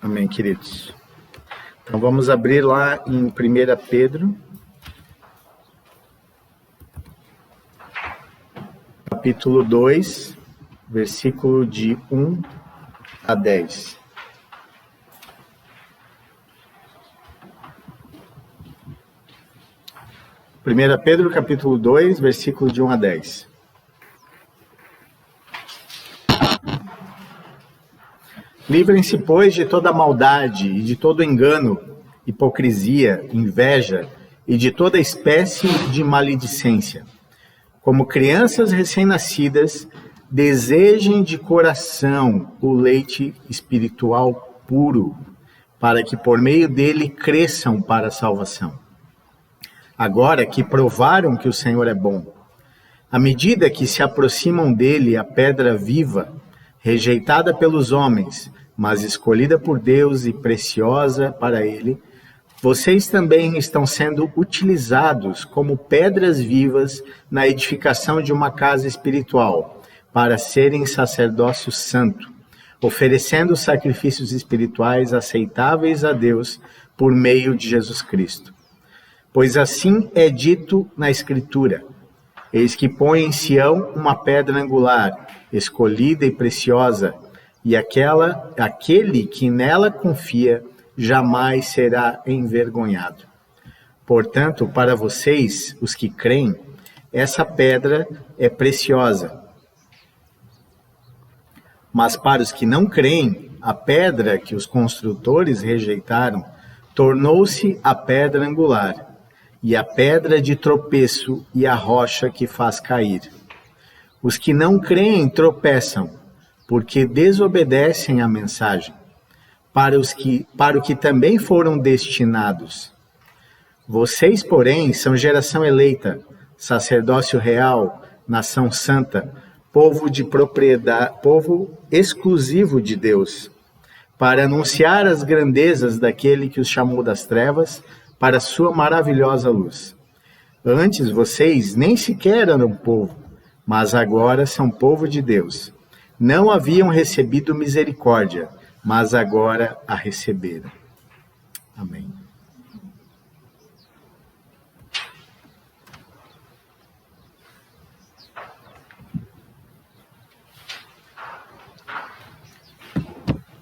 Amém, queridos. Então vamos abrir lá em 1 Pedro, capítulo 2, versículo de 1 a 10. Primeira Pedro, capítulo 2, versículo de 1 a 10. Livrem-se, pois, de toda maldade e de todo engano, hipocrisia, inveja e de toda espécie de maledicência. Como crianças recém-nascidas, desejem de coração o leite espiritual puro, para que por meio dele cresçam para a salvação. Agora que provaram que o Senhor é bom, à medida que se aproximam dele a pedra viva, rejeitada pelos homens, mas escolhida por Deus e preciosa para ele, vocês também estão sendo utilizados como pedras vivas na edificação de uma casa espiritual, para serem sacerdócio santo, oferecendo sacrifícios espirituais aceitáveis a Deus por meio de Jesus Cristo. Pois assim é dito na Escritura: eis que põe em Sião uma pedra angular, escolhida e preciosa, e aquele que nela confia jamais será envergonhado. Portanto, para vocês, os que creem, essa pedra é preciosa. Mas para os que não creem, a pedra que os construtores rejeitaram tornou-se a pedra angular, e a pedra de tropeço e a rocha que faz cair. Os que não creem tropeçam, porque desobedecem à mensagem, para o que também foram destinados. Vocês, porém, são geração eleita, sacerdócio real, nação santa, povo de propriedade, povo exclusivo de Deus, para anunciar as grandezas daquele que os chamou das trevas para a sua maravilhosa luz. Antes vocês nem sequer eram povo, mas agora são povo de Deus. Não haviam recebido misericórdia, mas agora a receberam. Amém.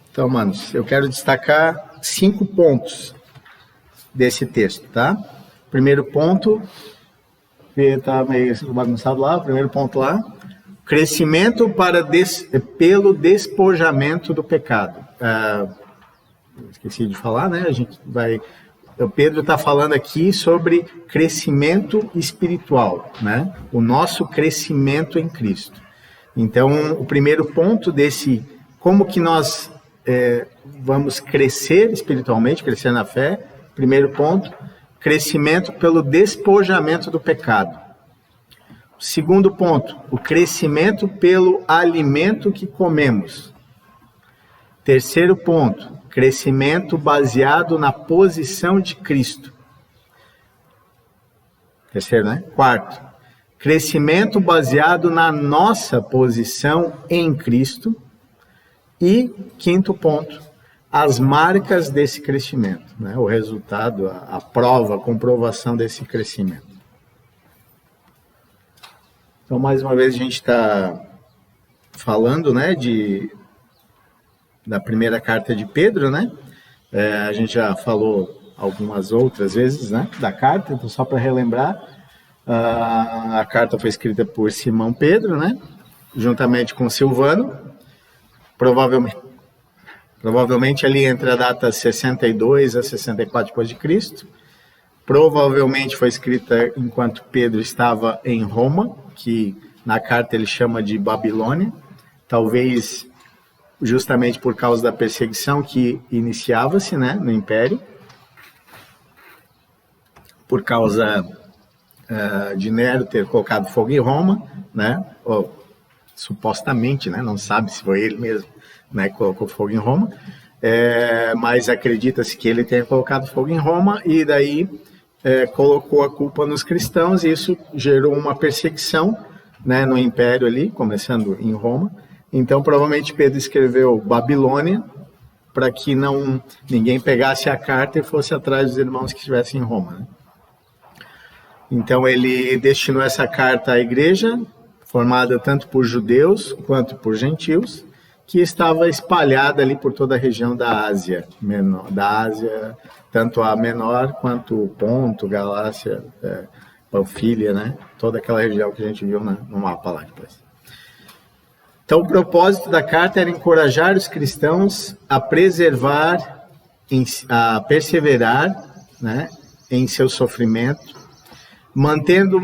Então, manos, eu quero destacar 5 pontos desse texto, tá? Primeiro ponto, que tá meio bagunçado lá, primeiro ponto lá, crescimento pelo despojamento do pecado. Esqueci de falar, né? O Pedro está falando aqui sobre crescimento espiritual, né? O nosso crescimento em Cristo. Então, o primeiro ponto como que nós vamos crescer espiritualmente, crescer na fé. Primeiro ponto, crescimento pelo despojamento do pecado. Segundo ponto, o crescimento pelo alimento que comemos. Terceiro ponto, crescimento baseado na posição de Cristo. Terceiro, né? Quarto, crescimento baseado na nossa posição em Cristo. E quinto ponto, as marcas desse crescimento, né? O resultado, a prova, a comprovação desse crescimento. Então, mais uma vez, a gente está falando, né, da primeira carta de Pedro, né? A gente já falou algumas outras vezes, né, da carta, então só para relembrar, a carta foi escrita por Simão Pedro, né, juntamente com Silvano, provavelmente ali entre a data 62 a 64 depois de Cristo. Provavelmente foi escrita enquanto Pedro estava em Roma, que na carta ele chama de Babilônia, talvez justamente por causa da perseguição que iniciava-se, né, no Império, por causa de Nero ter colocado fogo em Roma, né, supostamente, né, não sabe se foi ele mesmo, né, que colocou fogo em Roma, mas acredita-se que ele tenha colocado fogo em Roma e daí colocou a culpa nos cristãos, e isso gerou uma perseguição, né, no Império ali, começando em Roma. Então, provavelmente Pedro escreveu Babilônia para que ninguém pegasse a carta e fosse atrás dos irmãos que estivessem em Roma, né? Então ele destinou essa carta à igreja, formada tanto por judeus quanto por gentios, que estava espalhada ali por toda a região da Ásia, tanto a menor quanto o Ponto, Galácia, Panfilha, né? Toda aquela região que a gente viu no mapa lá depois. Então, o propósito da carta era encorajar os cristãos a preservar, a perseverar, né, em seu sofrimento, mantendo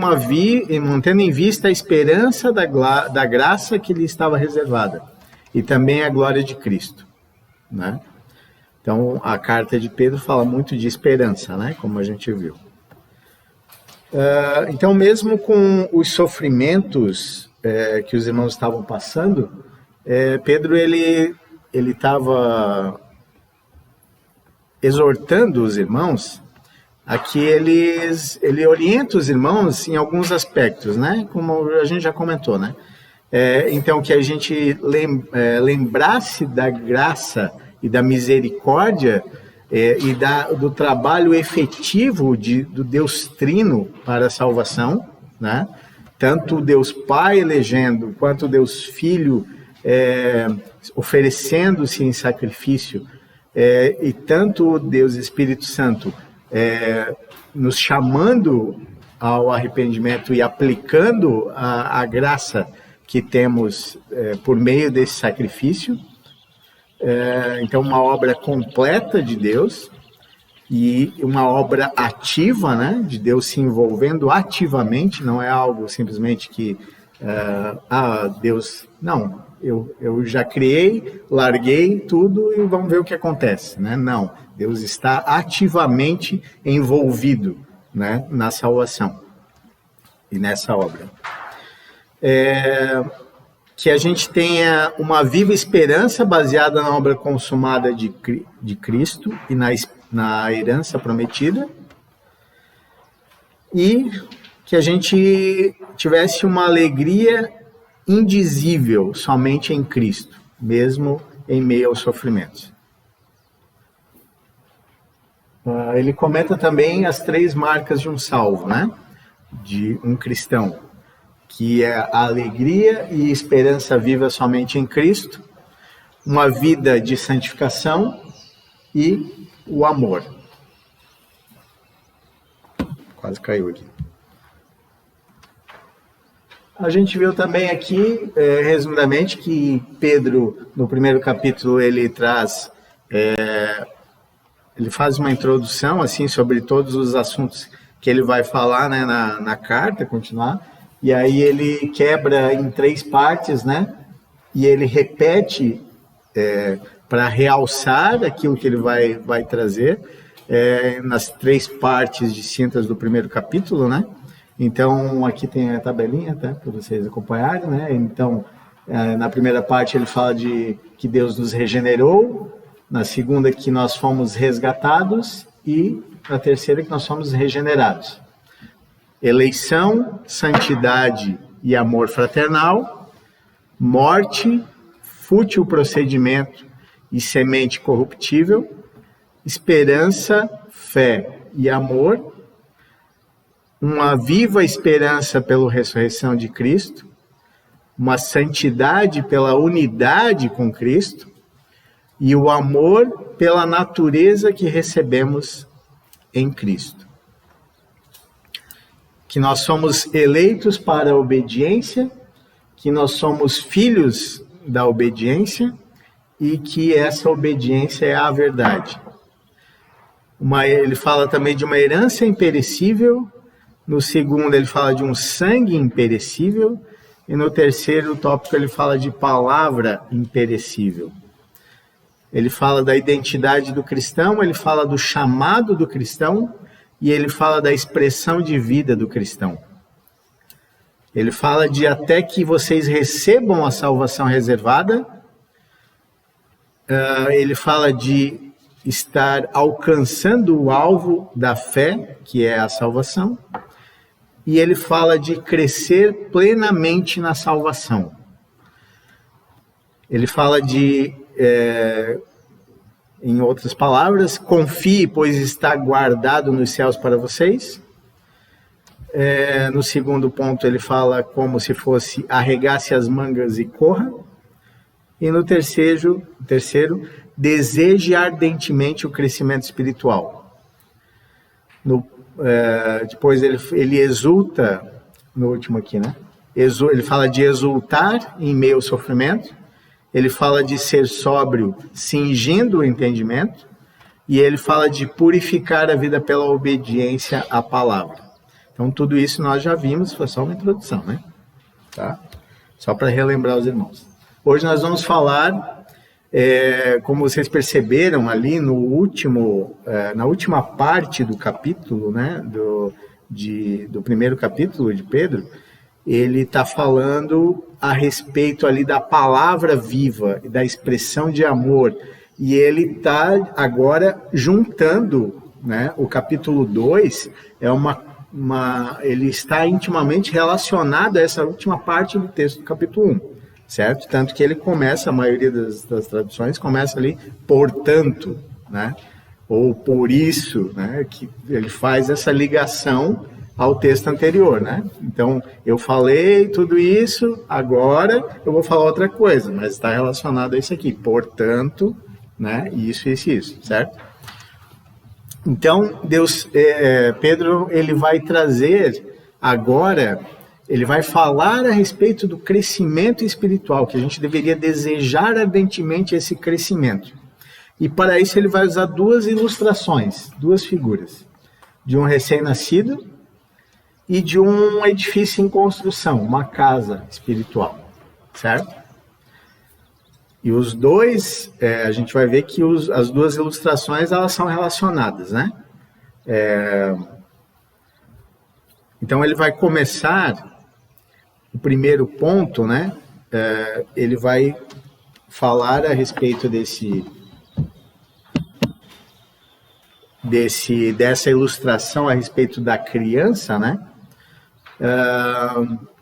em vista a esperança da graça que lhe estava reservada e também a glória de Cristo, né? Então, a carta de Pedro fala muito de esperança, né, como a gente viu. Então, mesmo com os sofrimentos que os irmãos estavam passando, Pedro ele estava exortando os irmãos a que ele orienta os irmãos em alguns aspectos, né? Como a gente já comentou, né? Então, que a gente lembrasse da graça e da misericórdia e do trabalho efetivo do Deus Trino para a salvação, né? Tanto o Deus Pai elegendo, quanto o Deus Filho oferecendo-se em sacrifício, e tanto o Deus Espírito Santo nos chamando ao arrependimento e aplicando a graça que temos por meio desse sacrifício. Então, uma obra completa de Deus e uma obra ativa, né, de Deus se envolvendo ativamente, não é algo simplesmente que, Deus, não, eu já criei, larguei tudo e vamos ver o que acontece, né? Não, Deus está ativamente envolvido, né, na salvação e nessa obra. Que a gente tenha uma viva esperança baseada na obra consumada de Cristo e na herança prometida, e que a gente tivesse uma alegria indizível somente em Cristo, mesmo em meio aos sofrimentos. Ele comenta também as 3 marcas de um salvo, né? De um cristão, que é a alegria e esperança viva somente em Cristo, uma vida de santificação e o amor. Quase caiu aqui. A gente viu também aqui, resumidamente, que Pedro, no primeiro capítulo, ele faz uma introdução assim, sobre todos os assuntos que ele vai falar, né, na carta, continuar. E aí ele quebra em 3 partes, né? E ele repete para realçar aquilo que ele vai trazer nas 3 partes distintas do primeiro capítulo, né? Então, aqui tem a tabelinha, tá? Para vocês acompanharem, né? Então, na primeira parte ele fala de que Deus nos regenerou, na segunda que nós fomos resgatados e na terceira que nós fomos regenerados. Eleição, santidade e amor fraternal, morte, fútil procedimento e semente corruptível, esperança, fé e amor, uma viva esperança pela ressurreição de Cristo, uma santidade pela unidade com Cristo e o amor pela natureza que recebemos em Cristo. Que nós somos eleitos para a obediência, que nós somos filhos da obediência e que essa obediência é a verdade. Ele fala também de uma herança imperecível, no segundo ele fala de um sangue imperecível e no terceiro tópico ele fala de palavra imperecível. Ele fala da identidade do cristão, ele fala do chamado do cristão, e ele fala da expressão de vida do cristão. Ele fala de até que vocês recebam a salvação reservada. Ele fala de estar alcançando o alvo da fé, que é a salvação. E ele fala de crescer plenamente na salvação. Ele fala de Em outras palavras, confie, pois está guardado nos céus para vocês. No segundo ponto, ele fala como se fosse arregace as mangas e corra. E no terceiro, deseje ardentemente o crescimento espiritual. Depois ele exulta, no último aqui, né? Ele fala de exultar em meio ao sofrimento. Ele fala de ser sóbrio, cingindo o entendimento. E ele fala de purificar a vida pela obediência à palavra. Então, tudo isso nós já vimos, foi só uma introdução, né? Tá? Só para relembrar os irmãos. Hoje nós vamos falar, como vocês perceberam ali no na última parte do capítulo, né? Do primeiro capítulo de Pedro, ele está falando a respeito ali da palavra viva, da expressão de amor, e ele está agora juntando, né, o capítulo 2, ele está intimamente relacionado a essa última parte do texto do capítulo 1, certo? Tanto que ele começa, a maioria das traduções, começa ali, portanto, né, ou por isso, né, que ele faz essa ligação ao texto anterior, né? Então, eu falei tudo isso, agora eu vou falar outra coisa, mas está relacionado a isso aqui. Portanto, né? Isso, certo? Então, Pedro, ele vai trazer agora, ele vai falar a respeito do crescimento espiritual, que a gente deveria desejar ardentemente esse crescimento. E para isso ele vai usar duas ilustrações, duas figuras, de um recém-nascido e de um edifício em construção, uma casa espiritual, certo? E os dois, a gente vai ver que as duas ilustrações, elas são relacionadas, né? Então ele vai começar, o primeiro ponto, né? Ele vai falar a respeito dessa ilustração a respeito da criança, né?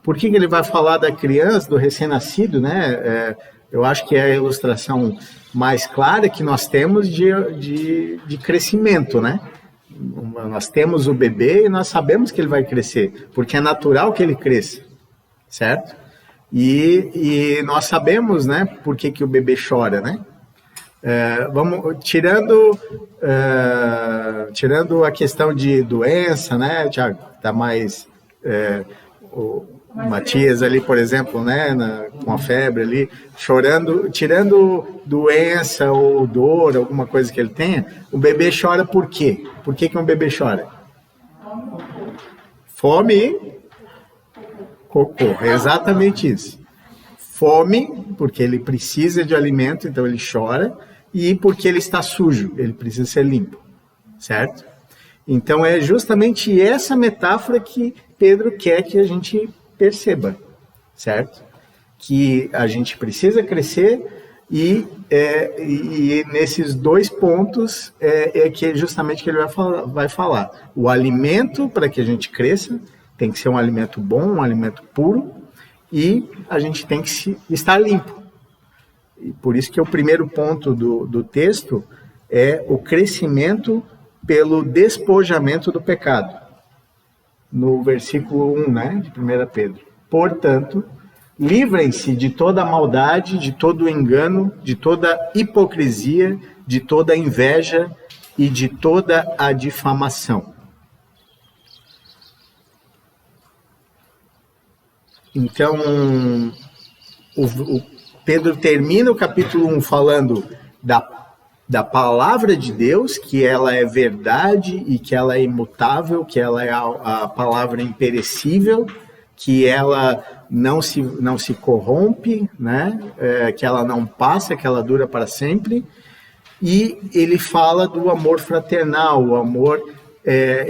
Por que ele vai falar da criança, do recém-nascido, né? Eu acho que é a ilustração mais clara que nós temos de crescimento, né? Nós temos o bebê e nós sabemos que ele vai crescer, porque é natural que ele cresça, certo? E nós sabemos, né, por que o bebê chora, né? Tirando a questão de doença, né, Tiago? Tá mais o Matias ali, por exemplo, né, com a febre ali, chorando, tirando doença ou dor, alguma coisa que ele tenha, o bebê chora por quê? Por que um bebê chora? Fome e cocô, é exatamente isso. Fome, porque ele precisa de alimento, então ele chora, e porque ele está sujo, ele precisa ser limpo, certo? Então é justamente essa metáfora que Pedro quer que a gente perceba, certo? Que a gente precisa crescer e nesses dois pontos que é justamente que ele vai falar. O alimento para que a gente cresça tem que ser um alimento bom, um alimento puro, e a gente tem que estar limpo. E por isso que o primeiro ponto do texto é o crescimento pelo despojamento do pecado. No versículo 1, né, de 1 Pedro. Portanto, livrem-se de toda maldade, de todo engano, de toda hipocrisia, de toda inveja e de toda a difamação. Então, o Pedro termina o capítulo 1 falando da palavra de Deus, que ela é verdade e que ela é imutável, que ela é a palavra imperecível, que ela não se corrompe, né? Que ela não passa, que ela dura para sempre. E ele fala do amor fraternal, o amor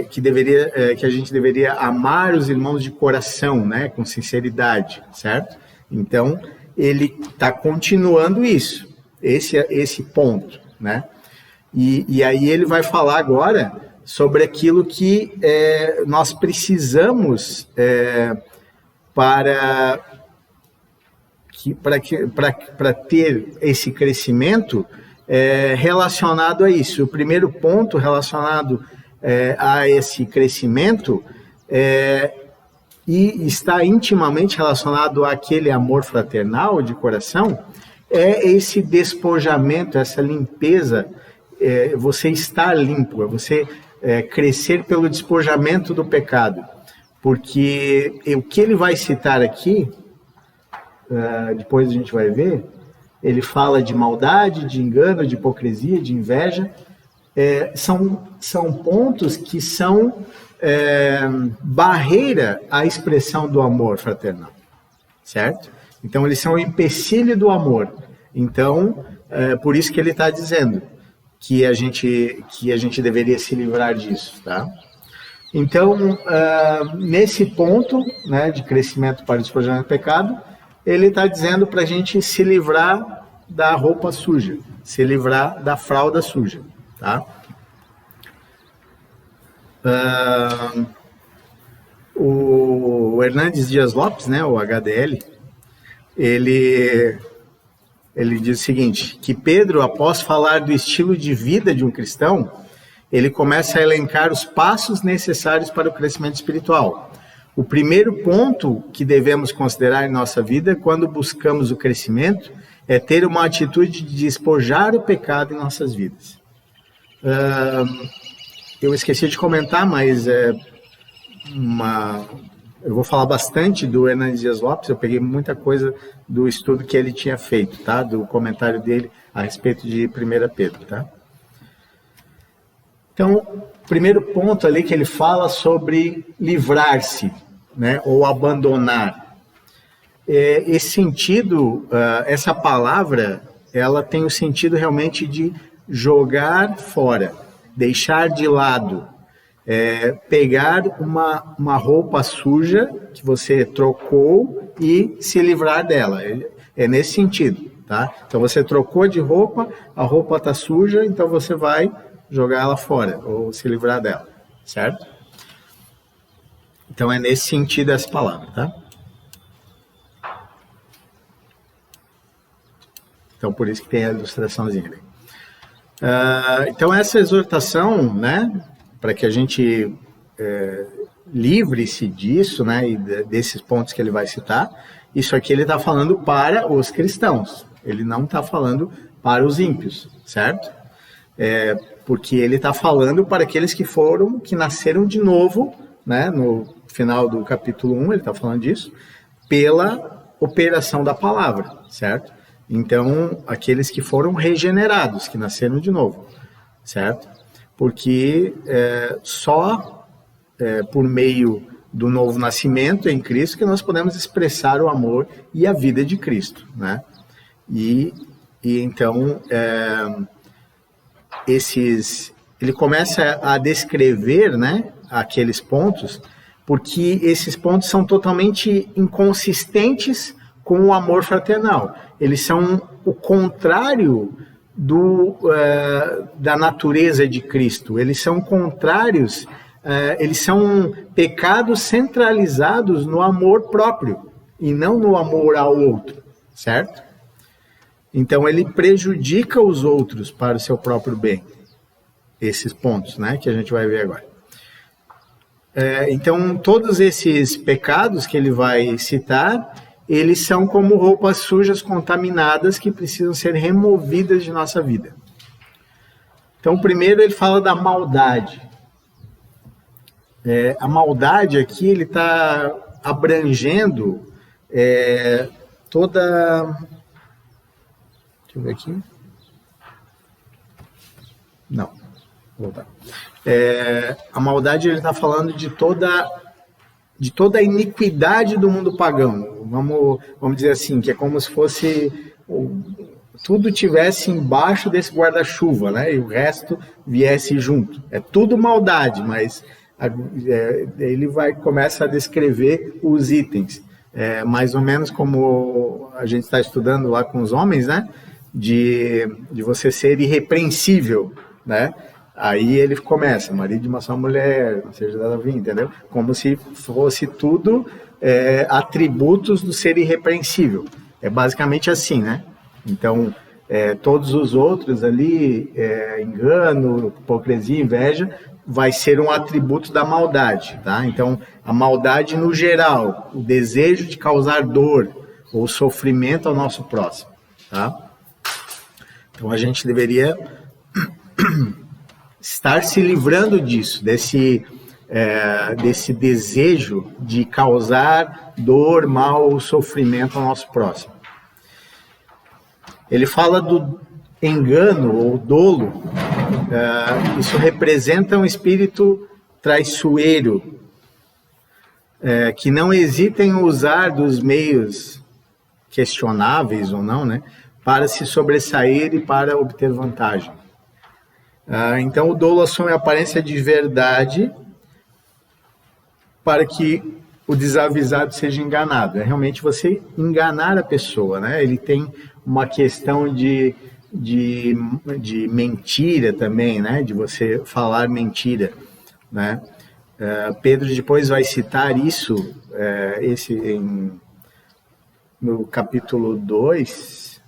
que a gente deveria amar os irmãos de coração, né? Com sinceridade, certo? Então, ele está continuando isso, esse ponto, né? E aí ele vai falar agora sobre aquilo que nós precisamos para ter esse crescimento, relacionado a isso. O primeiro ponto relacionado a esse crescimento e está intimamente relacionado àquele amor fraternal de coração, é esse despojamento, essa limpeza, você estar limpo, você crescer pelo despojamento do pecado. Porque o que ele vai citar aqui, depois a gente vai ver, ele fala de maldade, de engano, de hipocrisia, de inveja. São pontos que são barreira à expressão do amor fraternal, certo? Então, eles são o empecilho do amor. Então, por isso que ele está dizendo que a gente deveria se livrar disso, tá? Então, nesse ponto, né, de crescimento para o despojamento do pecado, ele está dizendo para a gente se livrar da roupa suja, se livrar da fralda suja, tá? O Hernandes Dias Lopes, né, o HDL, ele diz o seguinte, que Pedro, após falar do estilo de vida de um cristão, ele começa a elencar os passos necessários para o crescimento espiritual. O primeiro ponto que devemos considerar em nossa vida, quando buscamos o crescimento, é ter uma atitude de despojar o pecado em nossas vidas. Eu esqueci de comentar, mas eu vou falar bastante do Hernandes Dias Lopes, eu peguei muita coisa do estudo que ele tinha feito, tá? Do comentário dele a respeito de 1 Pedro, tá? Então, primeiro ponto ali que ele fala sobre livrar-se, né, ou abandonar. Esse sentido, essa palavra, ela tem o sentido realmente de jogar fora, deixar de lado, pegar uma roupa suja que você trocou e se livrar dela. É nesse sentido, tá? Então, você trocou de roupa, a roupa está suja, então você vai jogar ela fora, ou se livrar dela, certo? Então, é nesse sentido essa palavra, tá? Então, por isso que tem a ilustraçãozinha ali. Então, essa exortação, né, para que a gente livre-se disso, né, e desses pontos que ele vai citar, isso aqui ele está falando para os cristãos, ele não está falando para os ímpios, certo? Porque ele está falando para aqueles que nasceram de novo, né, no final do capítulo 1, ele está falando disso, pela operação da palavra, certo? Então, aqueles que foram regenerados, que nasceram de novo, certo? Porque só por meio do novo nascimento em Cristo que nós podemos expressar o amor e a vida de Cristo, né? E então, ele começa a descrever, né, aqueles pontos, porque esses pontos são totalmente inconsistentes com o amor fraternal. Eles são o contrário da natureza de Cristo. Eles são contrários, eles são pecados centralizados no amor próprio e não no amor ao outro, certo? Então, ele prejudica os outros para o seu próprio bem. Esses pontos, né, que a gente vai ver agora. Então, todos esses pecados que ele vai citar, eles são como roupas sujas contaminadas que precisam ser removidas de nossa vida. Então, primeiro ele fala da maldade. A maldade aqui, ele está abrangendo toda... Deixa eu ver aqui. Não, vou voltar. A maldade, ele está falando de toda a iniquidade do mundo pagão. Vamos dizer assim, que é como se fosse tudo tivesse embaixo desse guarda-chuva, né? E o resto viesse junto. É tudo maldade, mas ele começa a descrever os itens. Mais ou menos como a gente está estudando lá com os homens, né? De você ser irrepreensível, né? Aí ele começa, marido de uma só mulher, não seja dada a vir, entendeu? Como se fosse tudo atributos do ser irrepreensível. É basicamente assim, né? Então, todos os outros ali, engano, hipocrisia, inveja, vai ser um atributo da maldade, tá? Então, a maldade no geral, o desejo de causar dor ou sofrimento ao nosso próximo, tá? Então, a gente deveria estar se livrando disso, desse desejo de causar dor, mal ou sofrimento ao nosso próximo. Ele fala do engano ou dolo. Isso representa um espírito traiçoeiro, que não hesita em usar dos meios questionáveis ou não, né, para se sobressair e para obter vantagem. Então, o dolo assume a aparência de verdade para que o desavisado seja enganado. É realmente você enganar a pessoa, né? Ele tem uma questão de mentira também, né? De você falar mentira, né? Pedro depois vai citar isso, no capítulo 2.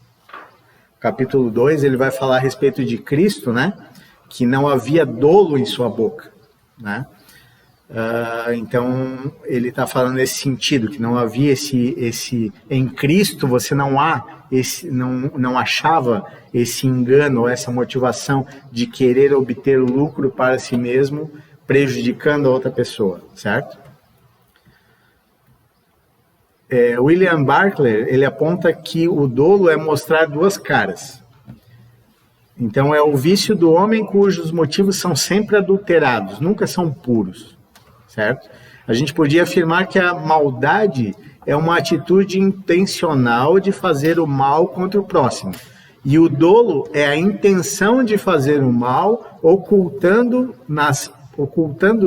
Capítulo 2, ele vai falar a respeito de Cristo, né? Que não havia dolo em sua boca, né? Então ele está falando nesse sentido, que não havia esse em Cristo, você não achava esse engano ou essa motivação de querer obter lucro para si mesmo, prejudicando a outra pessoa, certo? William Barclay, ele aponta que o dolo é mostrar duas caras. Então é o vício do homem cujos motivos são sempre adulterados, nunca são puros. Certo? A gente podia afirmar que a maldade é uma atitude intencional de fazer o mal contra o próximo. E o dolo é a intenção de fazer o mal, ocultando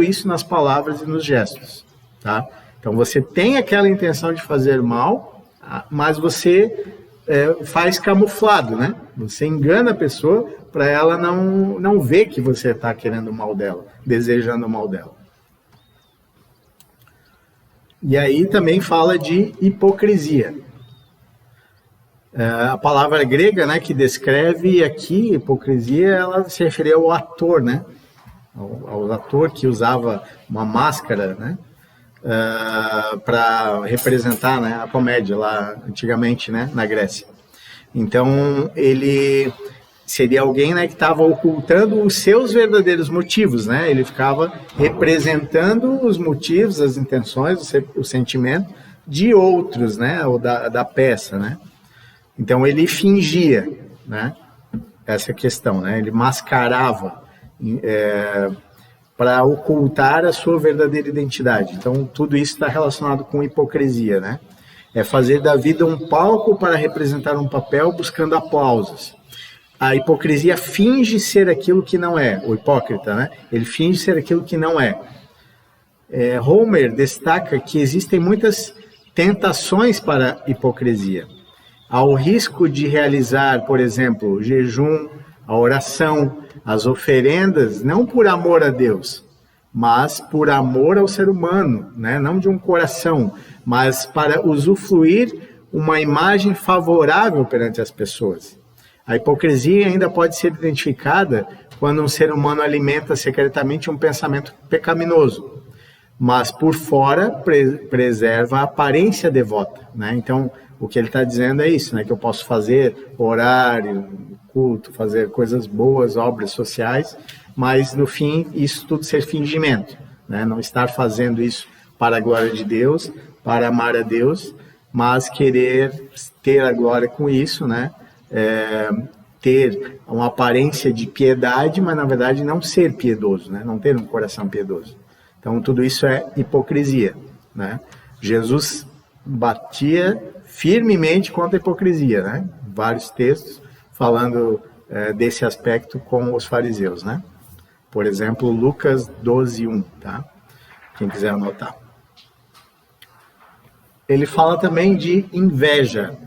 isso nas palavras e nos gestos. Tá? Então você tem aquela intenção de fazer mal, mas você faz camuflado, né? Você engana a pessoa para ela não ver que você está querendo o mal dela, desejando o mal dela. E aí também fala de hipocrisia. A palavra grega, né, que descreve aqui hipocrisia, ela se referia ao ator, né? Ao ator que usava uma máscara, né, para representar, né, a comédia lá antigamente, né, na Grécia. Então ele seria alguém, né, que estava ocultando os seus verdadeiros motivos, né? Ele ficava representando os motivos, as intenções, o sentimento de outros, né? Ou da peça, né? Então ele fingia, né? Essa questão, né? Ele mascarava para ocultar a sua verdadeira identidade. Então tudo isso está relacionado com hipocrisia, né? É fazer da vida um palco para representar um papel buscando aplausos. A hipocrisia finge ser aquilo que não é, o hipócrita, né? Ele finge ser aquilo que não é. Homer destaca que existem muitas tentações para a hipocrisia. Há o risco de realizar, por exemplo, o jejum, a oração, as oferendas, não por amor a Deus, mas por amor ao ser humano, né? Não de um coração, mas para usufruir uma imagem favorável perante as pessoas. A hipocrisia ainda pode ser identificada quando um ser humano alimenta secretamente um pensamento pecaminoso, mas por fora preserva a aparência devota, né? Então, o que ele está dizendo é isso, né? Que eu posso fazer horário, culto, fazer coisas boas, obras sociais, mas no fim isso tudo ser fingimento, né? Não estar fazendo isso para a glória de Deus, para amar a Deus, mas querer ter a glória com isso, né? Ter uma aparência de piedade, mas na verdade não ser piedoso, né? Não ter um coração piedoso. Então tudo isso é hipocrisia, né? Jesus batia firmemente contra a hipocrisia, né? Vários textos falando desse aspecto com os fariseus, né? Por exemplo, Lucas 12:1, tá? Quem quiser anotar. Ele fala também de inveja.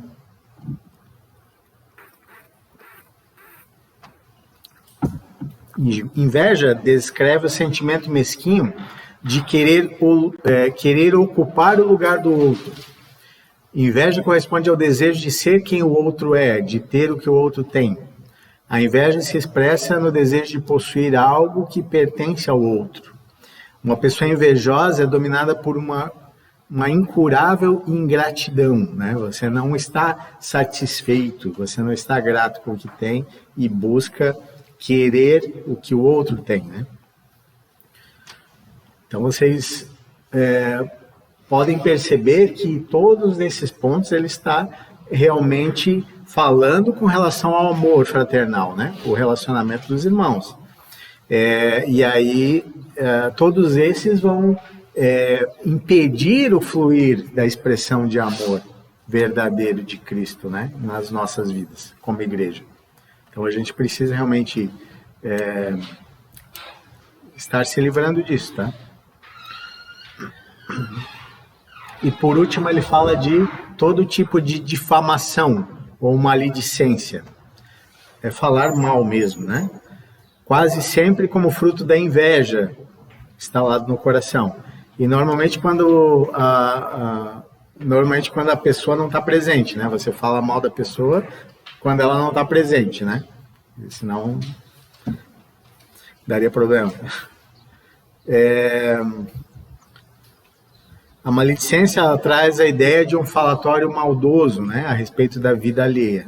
Inveja descreve o sentimento mesquinho de querer ocupar o lugar do outro. Inveja corresponde ao desejo de ser quem o outro é, de ter o que o outro tem. A inveja se expressa no desejo de possuir algo que pertence ao outro. Uma pessoa invejosa é dominada por uma incurável ingratidão, né? Você não está satisfeito, você não está grato com o que tem e busca querer o que o outro tem, né? Então vocês podem perceber que todos esses pontos ele está realmente falando com relação ao amor fraternal, né? O relacionamento dos irmãos. E aí todos esses vão impedir o fluir da expressão de amor verdadeiro de Cristo, né? Nas nossas vidas, como igreja. Então a gente precisa realmente estar se livrando disso, tá? E por último ele fala de todo tipo de difamação ou maledicência. É falar mal mesmo, né? Quase sempre como fruto da inveja instalado no coração. E normalmente quando a pessoa não está presente, né? Você fala mal da pessoa quando ela não está presente, né? Senão daria problema. A maledicência traz a ideia de um falatório maldoso, né, a respeito da vida alheia.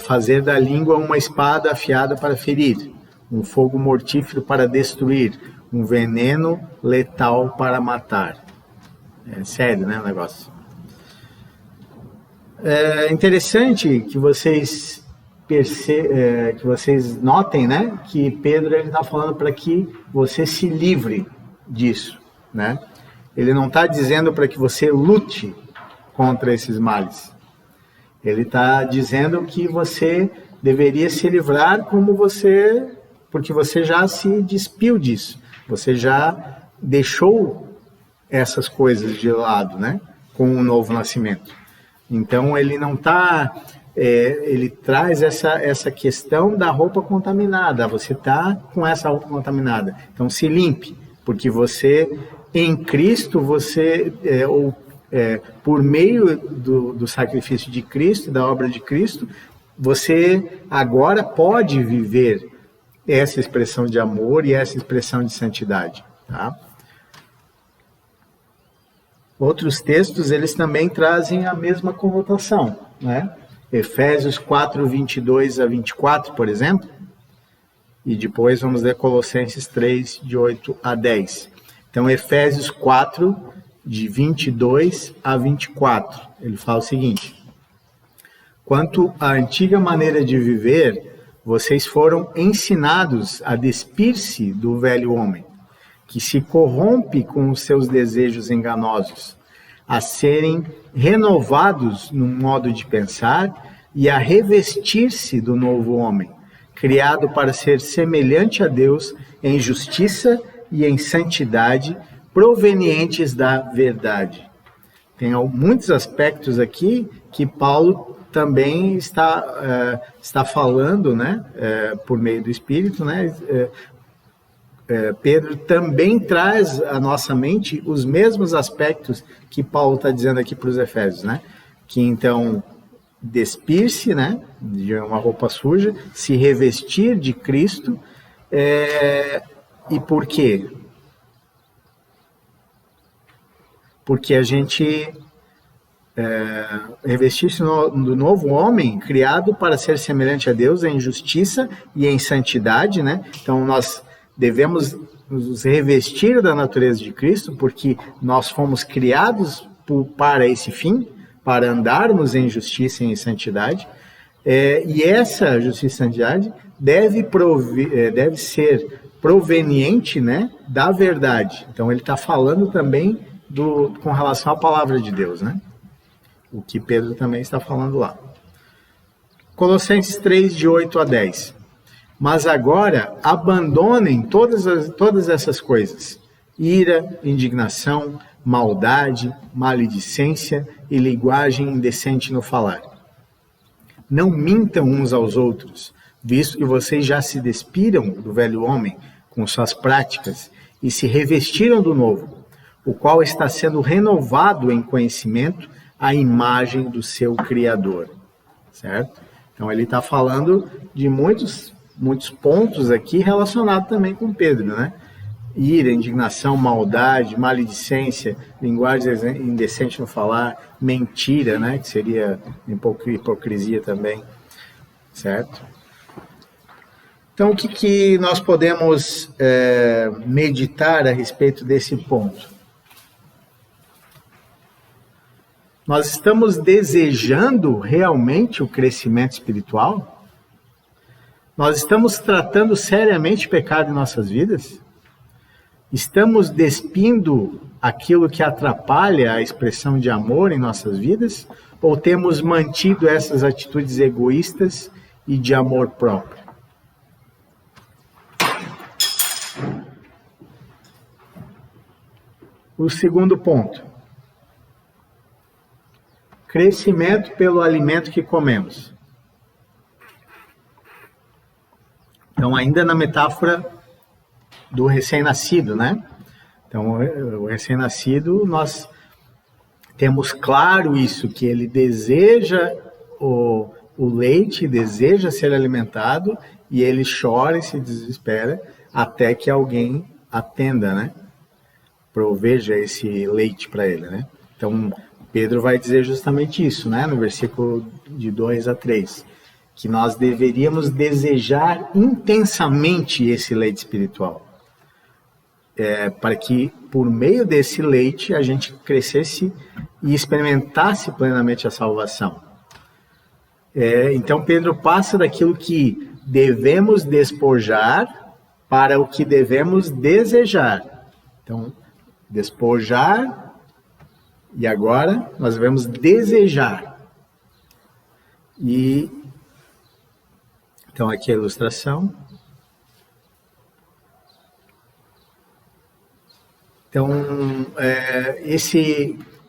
Fazer da língua uma espada afiada para ferir, um fogo mortífero para destruir, um veneno letal para matar. É sério, né, o negócio. É interessante que vocês notem, né, que Pedro está falando para que você se livre disso, né? Ele não está dizendo para que você lute contra esses males. Ele está dizendo que você deveria se livrar porque você já se despiu disso. Você já deixou essas coisas de lado, né? Com o novo nascimento. Então ele não está... ele traz essa questão da roupa contaminada. Você está com essa roupa contaminada. Então se limpe, porque você... Em Cristo, por meio do sacrifício de Cristo, da obra de Cristo, você agora pode viver essa expressão de amor e essa expressão de santidade. Tá? Outros textos, eles também trazem a mesma conotação, né? Efésios 4, 22 a 24, por exemplo, e depois vamos ler Colossenses 3, de 8 a 10. Então, Efésios 4, de 22 a 24, ele fala o seguinte: quanto à antiga maneira de viver, vocês foram ensinados a despir-se do velho homem, que se corrompe com os seus desejos enganosos, a serem renovados no modo de pensar e a revestir-se do novo homem, criado para ser semelhante a Deus em justiça e em santidade, provenientes da verdade. Tem muitos aspectos aqui que Paulo também está falando, né, por meio do Espírito, né? Pedro também traz à nossa mente os mesmos aspectos que Paulo está dizendo aqui para os Efésios, né? Que então despir-se, né, de uma roupa suja, se revestir de Cristo. E por quê? Porque a gente revestir-se do novo homem, criado para ser semelhante a Deus em justiça e em santidade, né? Então nós devemos nos revestir da natureza de Cristo, porque nós fomos criados para esse fim, para andarmos em justiça e em santidade. E essa justiça e santidade deve ser proveniente, né, da verdade. Então ele está falando também com relação à palavra de Deus, né? O que Pedro também está falando lá. Colossenses 3, de 8 a 10. Mas agora abandonem todas essas coisas: ira, indignação, maldade, maledicência e linguagem indecente no falar. Não mintam uns aos outros, visto que vocês já se despiram do velho homem com suas práticas e se revestiram do novo, o qual está sendo renovado em conhecimento à imagem do seu Criador, certo? Então ele está falando de muitos pontos aqui relacionados também com Pedro, né? Ira, indignação, maldade, maledicência, linguagem indecente no falar, mentira, né? Que seria hipocrisia também, certo? Então, o que nós podemos meditar a respeito desse ponto? Nós estamos desejando realmente o crescimento espiritual? Nós estamos tratando seriamente o pecado em nossas vidas? Estamos despindo aquilo que atrapalha a expressão de amor em nossas vidas? Ou temos mantido essas atitudes egoístas e de amor próprio? O segundo ponto. Crescimento pelo alimento que comemos. Então, ainda na metáfora do recém-nascido, né? Então, o recém-nascido, nós temos claro isso, que ele deseja o leite, deseja ser alimentado, e ele chora e se desespera até que alguém atenda, né? Proveja esse leite para ele, né? Então, Pedro vai dizer justamente isso, né? No versículo de 2 a 3, que nós deveríamos desejar intensamente esse leite espiritual, para que, por meio desse leite, a gente crescesse e experimentasse plenamente a salvação. Então, Pedro passa daquilo que devemos despojar para o que devemos desejar. Então, despojar, e agora nós devemos desejar. Então, aqui a ilustração. Então,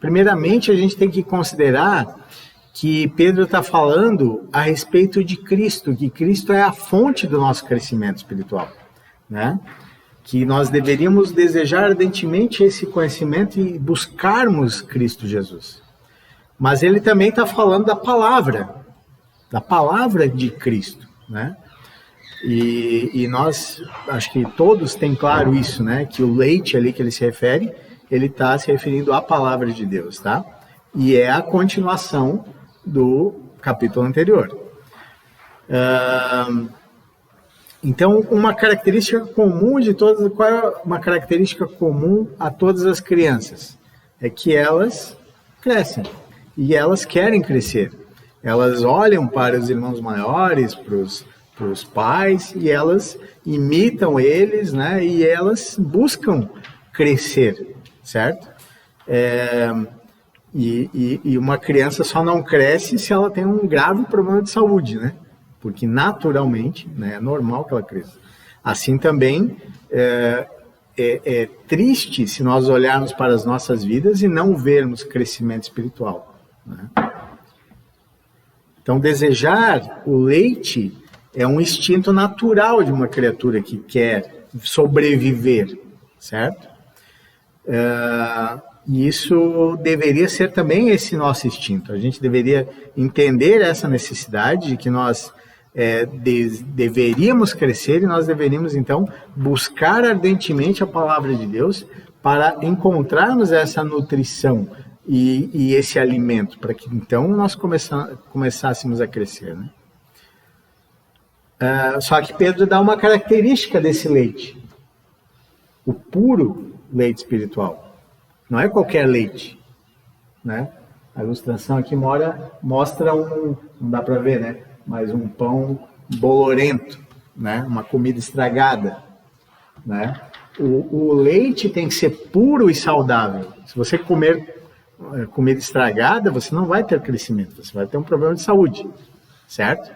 primeiramente, a gente tem que considerar que Pedro está falando a respeito de Cristo, que Cristo é a fonte do nosso crescimento espiritual, né? Que nós deveríamos desejar ardentemente esse conhecimento e buscarmos Cristo Jesus. Mas ele também está falando da palavra de Cristo, né? E nós, acho que todos têm claro isso, né? Que o leite ali que ele se refere, ele está se referindo à palavra de Deus, tá? E é a continuação do capítulo anterior. Então, uma característica comum qual é uma característica comum a todas as crianças? É que elas crescem e elas querem crescer. Elas olham para os irmãos maiores, para os pais, e elas imitam eles, né? E elas buscam crescer, certo? E uma criança só não cresce se ela tem um grave problema de saúde, né? Porque naturalmente, né, é normal que ela cresça. Assim também é triste se nós olharmos para as nossas vidas e não vermos crescimento espiritual, né? Então, desejar o leite é um instinto natural de uma criatura que quer sobreviver, certo? E isso deveria ser também esse nosso instinto. A gente deveria entender essa necessidade de que nós deveríamos crescer e nós deveríamos, então, buscar ardentemente a palavra de Deus para encontrarmos essa nutrição e esse alimento, para que, então, nós começássemos a crescer, né? Só que Pedro dá uma característica desse leite, o puro leite espiritual. Não é qualquer leite, né? A ilustração aqui mostra não dá para ver, né? Mas um pão bolorento, né? Uma comida estragada, né? O leite tem que ser puro e saudável. Se você comer comida estragada, você não vai ter crescimento, você vai ter um problema de saúde, certo?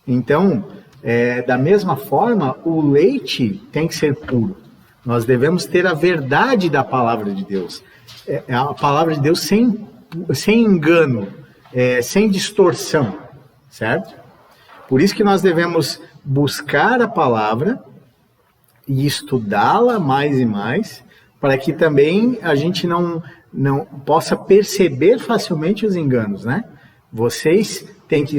Então, da mesma forma, o leite tem que ser puro. Nós devemos ter a verdade da palavra de Deus. A palavra de Deus sem engano, sem distorção, certo? Por isso que nós devemos buscar a palavra e estudá-la mais e mais, para que também a gente não não possa perceber facilmente os enganos, né? Vocês têm que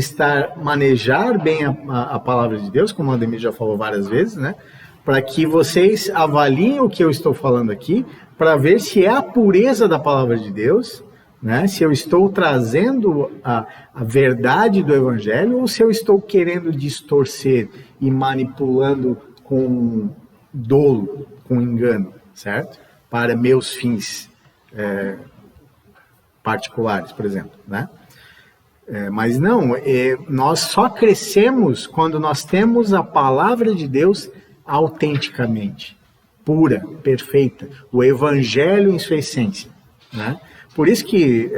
manejar bem a palavra de Deus, como o Ademir já falou várias vezes, né? Para que vocês avaliem o que eu estou falando aqui, para ver se é a pureza da palavra de Deus, né? Se eu estou trazendo a verdade do Evangelho ou se eu estou querendo distorcer e manipulando com dolo, com engano, certo? Para meus fins particulares, por exemplo, né? Mas não, nós só crescemos quando nós temos a palavra de Deus autenticamente, pura, perfeita, o Evangelho em sua essência, né? Por isso que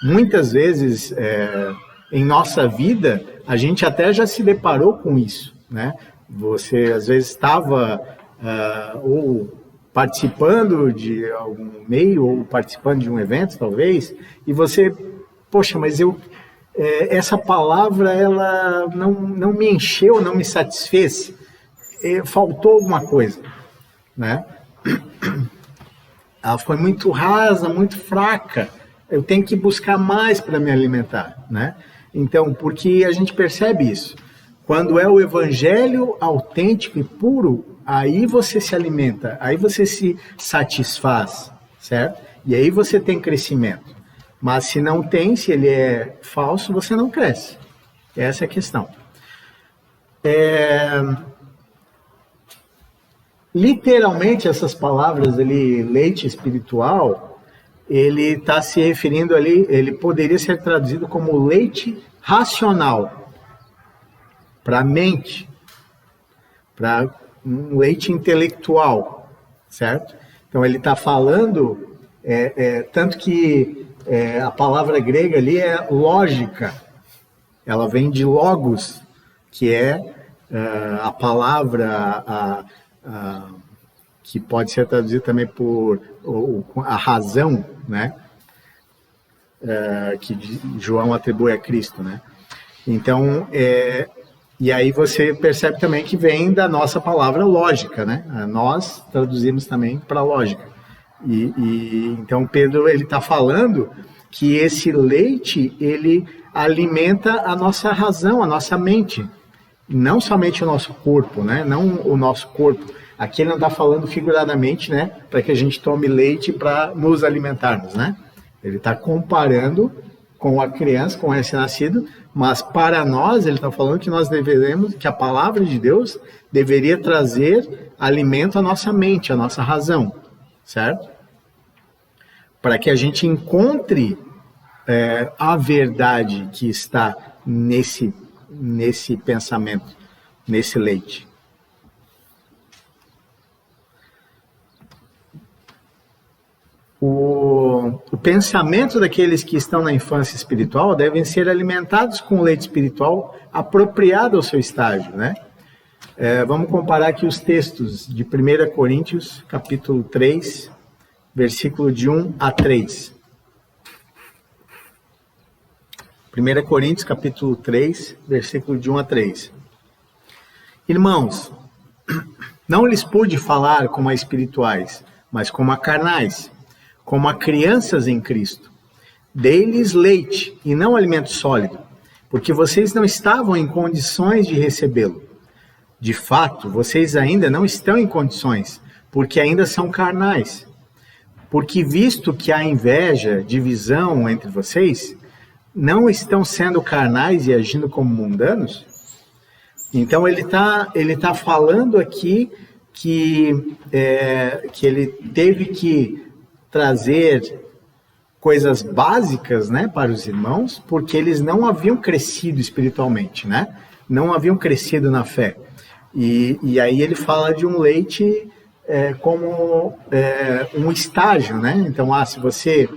muitas vezes em nossa vida a gente até já se deparou com isso, né? Você às vezes estava ou participando de algum meio ou participando de um evento talvez e você, poxa, mas essa palavra ela não me encheu, não me satisfez, faltou alguma coisa, né? Ela foi muito rasa, muito fraca. Eu tenho que buscar mais para me alimentar, né? Então, porque a gente percebe isso. Quando é o evangelho autêntico e puro, aí você se alimenta, aí você se satisfaz, certo? E aí você tem crescimento. Mas se não tem, se ele é falso, você não cresce. Essa é a questão. Literalmente, essas palavras ali, leite espiritual, ele está se referindo ali, ele poderia ser traduzido como leite racional, para a mente, para um leite intelectual, certo? Então, ele está falando, tanto que a palavra grega ali é lógica, ela vem de logos, que é a palavra... que pode ser traduzido também por a razão, né? Que João atribui a Cristo, né? Então, e aí você percebe também que vem da nossa palavra lógica, né? Nós traduzimos também para lógica. Então Pedro ele está falando que esse leite ele alimenta a nossa razão, a nossa mente. Não somente o nosso corpo, né? Não o nosso corpo. Aqui ele não está falando figuradamente, né? Para que a gente tome leite para nos alimentarmos, né? Ele está comparando com a criança, com o recém-nascido, mas para nós ele está falando que nós deveremos, que a palavra de Deus deveria trazer alimento à nossa mente, à nossa razão, certo? Para que a gente encontre a verdade que está nesse pensamento, nesse leite. O pensamento daqueles que estão na infância espiritual devem ser alimentados com leite espiritual apropriado ao seu estágio, né? Vamos comparar aqui os textos de 1 Coríntios, capítulo 3, versículo de 1 a 3. 1 Coríntios, capítulo 3, versículo de 1 a 3. Irmãos, não lhes pude falar como a espirituais, mas como a carnais, como a crianças em Cristo. Dei-lhes leite e não alimento sólido, porque vocês não estavam em condições de recebê-lo. De fato, vocês ainda não estão em condições, porque ainda são carnais. Porque visto que há inveja, divisão entre vocês, não estão sendo carnais e agindo como mundanos? Então ele tá falando aqui que ele teve que trazer coisas básicas, né, para os irmãos, porque eles não haviam crescido espiritualmente, né? Não haviam crescido na fé. E aí ele fala de um leite como um estágio, né? Então, se você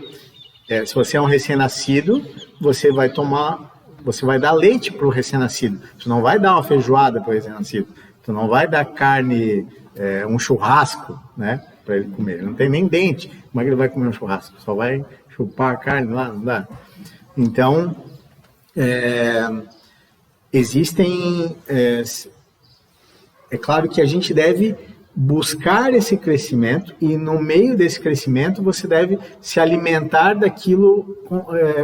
é um recém-nascido, você vai dar leite para o recém-nascido. Você não vai dar uma feijoada para o recém-nascido. Você não vai dar carne, um churrasco, né, para ele comer. Ele não tem nem dente. Como é que ele vai comer um churrasco? Só vai chupar a carne lá, não dá. Então, existem... É claro que a gente deve buscar esse crescimento, e no meio desse crescimento você deve se alimentar daquilo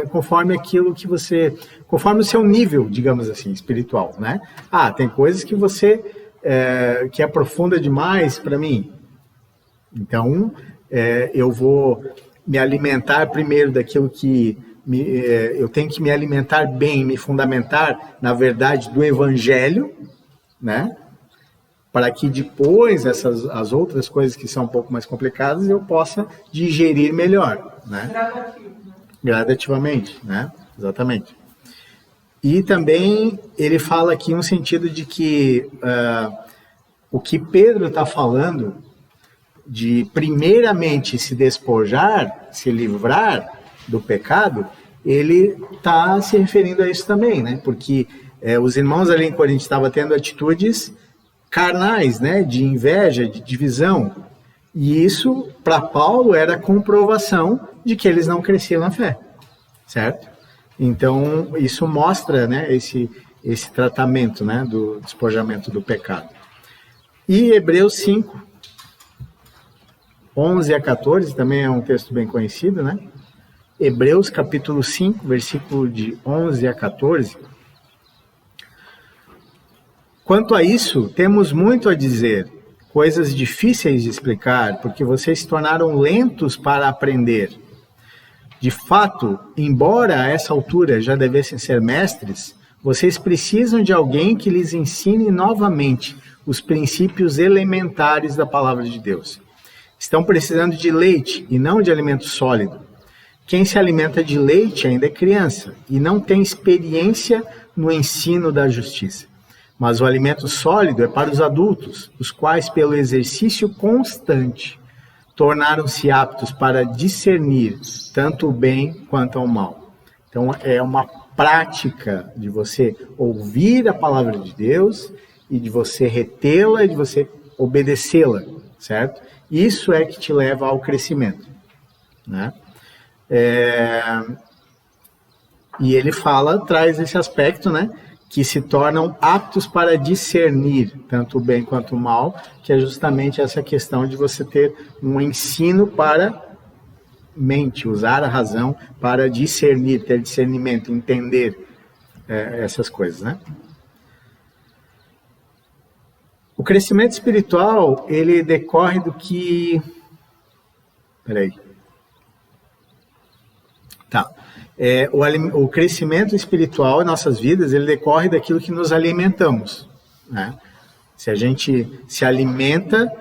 conforme o seu nível, digamos assim, espiritual, né? Tem coisas que você que aprofunda demais para mim, então eu vou me alimentar primeiro daquilo que eu tenho que me alimentar bem, me fundamentar na verdade do Evangelho, né? Para que depois as outras coisas que são um pouco mais complicadas eu possa digerir melhor, né? Gradativamente, né? Exatamente. E também ele fala aqui no sentido de que o que Pedro está falando de primeiramente se despojar, se livrar do pecado, ele está se referindo a isso também, né? Porque os irmãos ali em Corinto estavam tendo atitudes carnais, né? De inveja, de divisão. E isso, para Paulo, era comprovação de que eles não cresciam na fé, certo? Então, isso mostra, né, esse tratamento, né, do despojamento do pecado. E Hebreus 5, 11 a 14, também é um texto bem conhecido, né? Hebreus capítulo 5, versículo de 11 a 14. Quanto a isso, temos muito a dizer, coisas difíceis de explicar, porque vocês se tornaram lentos para aprender. De fato, embora a essa altura já devessem ser mestres, vocês precisam de alguém que lhes ensine novamente os princípios elementares da palavra de Deus. Estão precisando de leite e não de alimento sólido. Quem se alimenta de leite ainda é criança e não tem experiência no ensino da justiça. Mas o alimento sólido é para os adultos, os quais, pelo exercício constante, tornaram-se aptos para discernir tanto o bem quanto o mal. Então, é uma prática de você ouvir a palavra de Deus e de você retê-la e de você obedecê-la, certo? Isso é que te leva ao crescimento, né? E ele traz esse aspecto, né? Que se tornam aptos para discernir tanto o bem quanto o mal, que é justamente essa questão de você ter um ensino para mente, usar a razão para discernir, ter discernimento, entender essas coisas, né? O crescimento espiritual, ele decorre do que... O crescimento espiritual em nossas vidas, ele decorre daquilo que nos alimentamos, né? Se a gente se alimenta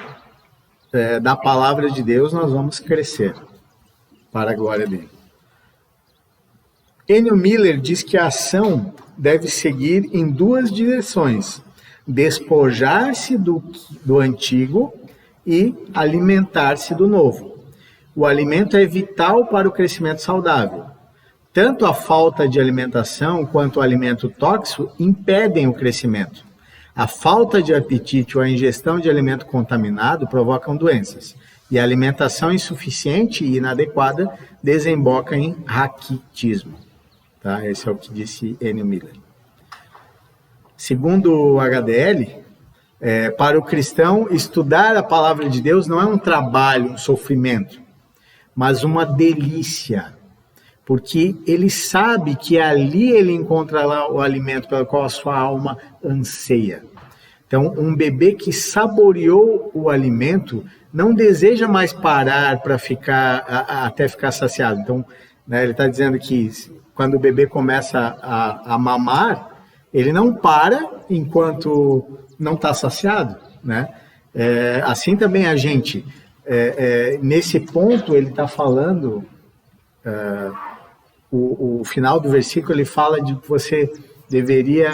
da palavra de Deus, nós vamos crescer para a glória dele. Ennio Miller diz que a ação deve seguir em duas direções: despojar-se do antigo e alimentar-se do novo. O alimento é vital para o crescimento saudável. Tanto a falta de alimentação quanto o alimento tóxico impedem o crescimento. A falta de apetite ou a ingestão de alimento contaminado provocam doenças. E a alimentação insuficiente e inadequada desemboca em raquitismo. Tá? Esse é o que disse Ennio Miller. Segundo o HDL, para o cristão, estudar a palavra de Deus não é um trabalho, um sofrimento, mas uma delícia. Porque ele sabe que ali ele encontrará o alimento pelo qual a sua alma anseia. Então, um bebê que saboreou o alimento não deseja mais parar para até ficar saciado. Então, né, ele está dizendo que quando o bebê começa a mamar, ele não para enquanto não está saciado, né? Assim também a gente, nesse ponto ele está falando... O final do versículo, ele fala de que você deveria...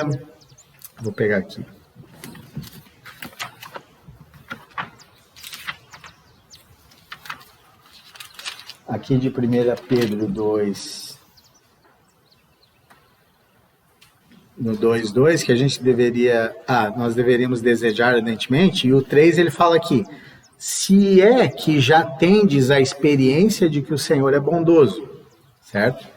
Vou pegar aqui. Aqui de 1 Pedro 2, no 2:2, que a gente nós deveríamos desejar ardentemente, e o 3 ele fala aqui: se é que já tendes a experiência de que o Senhor é bondoso, certo?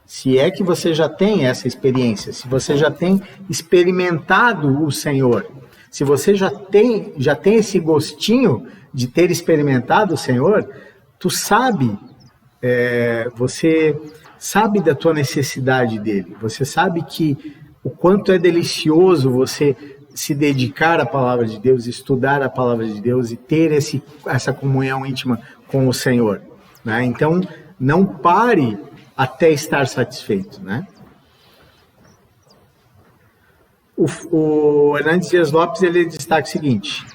Se é que você já tem essa experiência, se você já tem experimentado o Senhor, Se você já tem esse gostinho de ter experimentado o Senhor, tu sabe, você sabe da tua necessidade dele. Você sabe que o quanto é delicioso você se dedicar à palavra de Deus, estudar a palavra de Deus e ter essa comunhão íntima com o Senhor, né? Então, não pare até estar satisfeito, né? O Hernandes Dias Lopes, ele destaca o seguinte,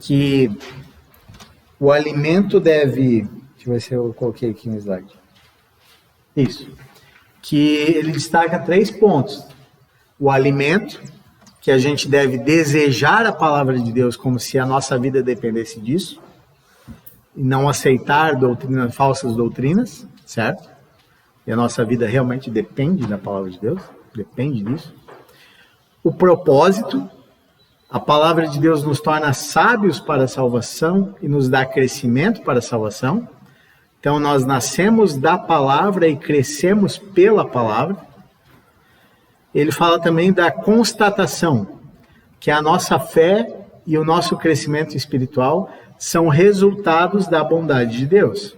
que o alimento deve... Deixa eu ver se eu coloquei aqui no slide. Isso. Que ele destaca 3 pontos. O alimento, que a gente deve desejar a palavra de Deus como se a nossa vida dependesse disso, e não aceitar falsas doutrinas, certo? E a nossa vida realmente depende da palavra de Deus, depende disso. O propósito, a palavra de Deus nos torna sábios para a salvação e nos dá crescimento para a salvação. Então, nós nascemos da palavra e crescemos pela palavra. Ele fala também da constatação, que a nossa fé e o nosso crescimento espiritual são resultados da bondade de Deus.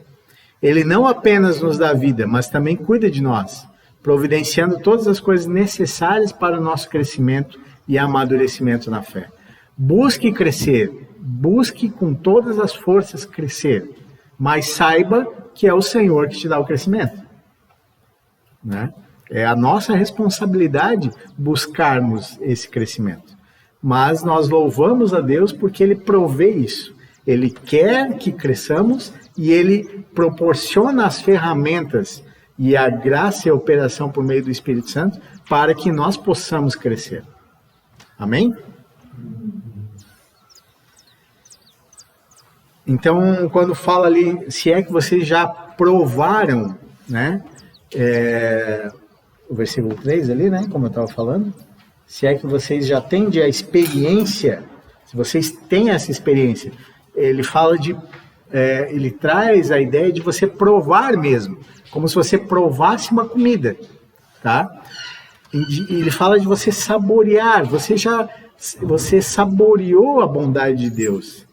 Ele não apenas nos dá vida, mas também cuida de nós, providenciando todas as coisas necessárias para o nosso crescimento e amadurecimento na fé. Busque crescer, busque com todas as forças crescer, mas saiba que é o Senhor que te dá o crescimento, né? É a nossa responsabilidade buscarmos esse crescimento. Mas nós louvamos a Deus porque Ele provê isso. Ele quer que cresçamos e Ele proporciona as ferramentas e a graça e a operação por meio do Espírito Santo para que nós possamos crescer. Amém? Então, quando fala ali, se é que vocês já provaram, né? O versículo 3 ali, né? Como eu estava falando. Se é que vocês já têm a experiência, se vocês têm essa experiência, ele fala ele traz a ideia de você provar mesmo, como se você provasse uma comida, tá? E ele fala de você saborear, você saboreou a bondade de Deus.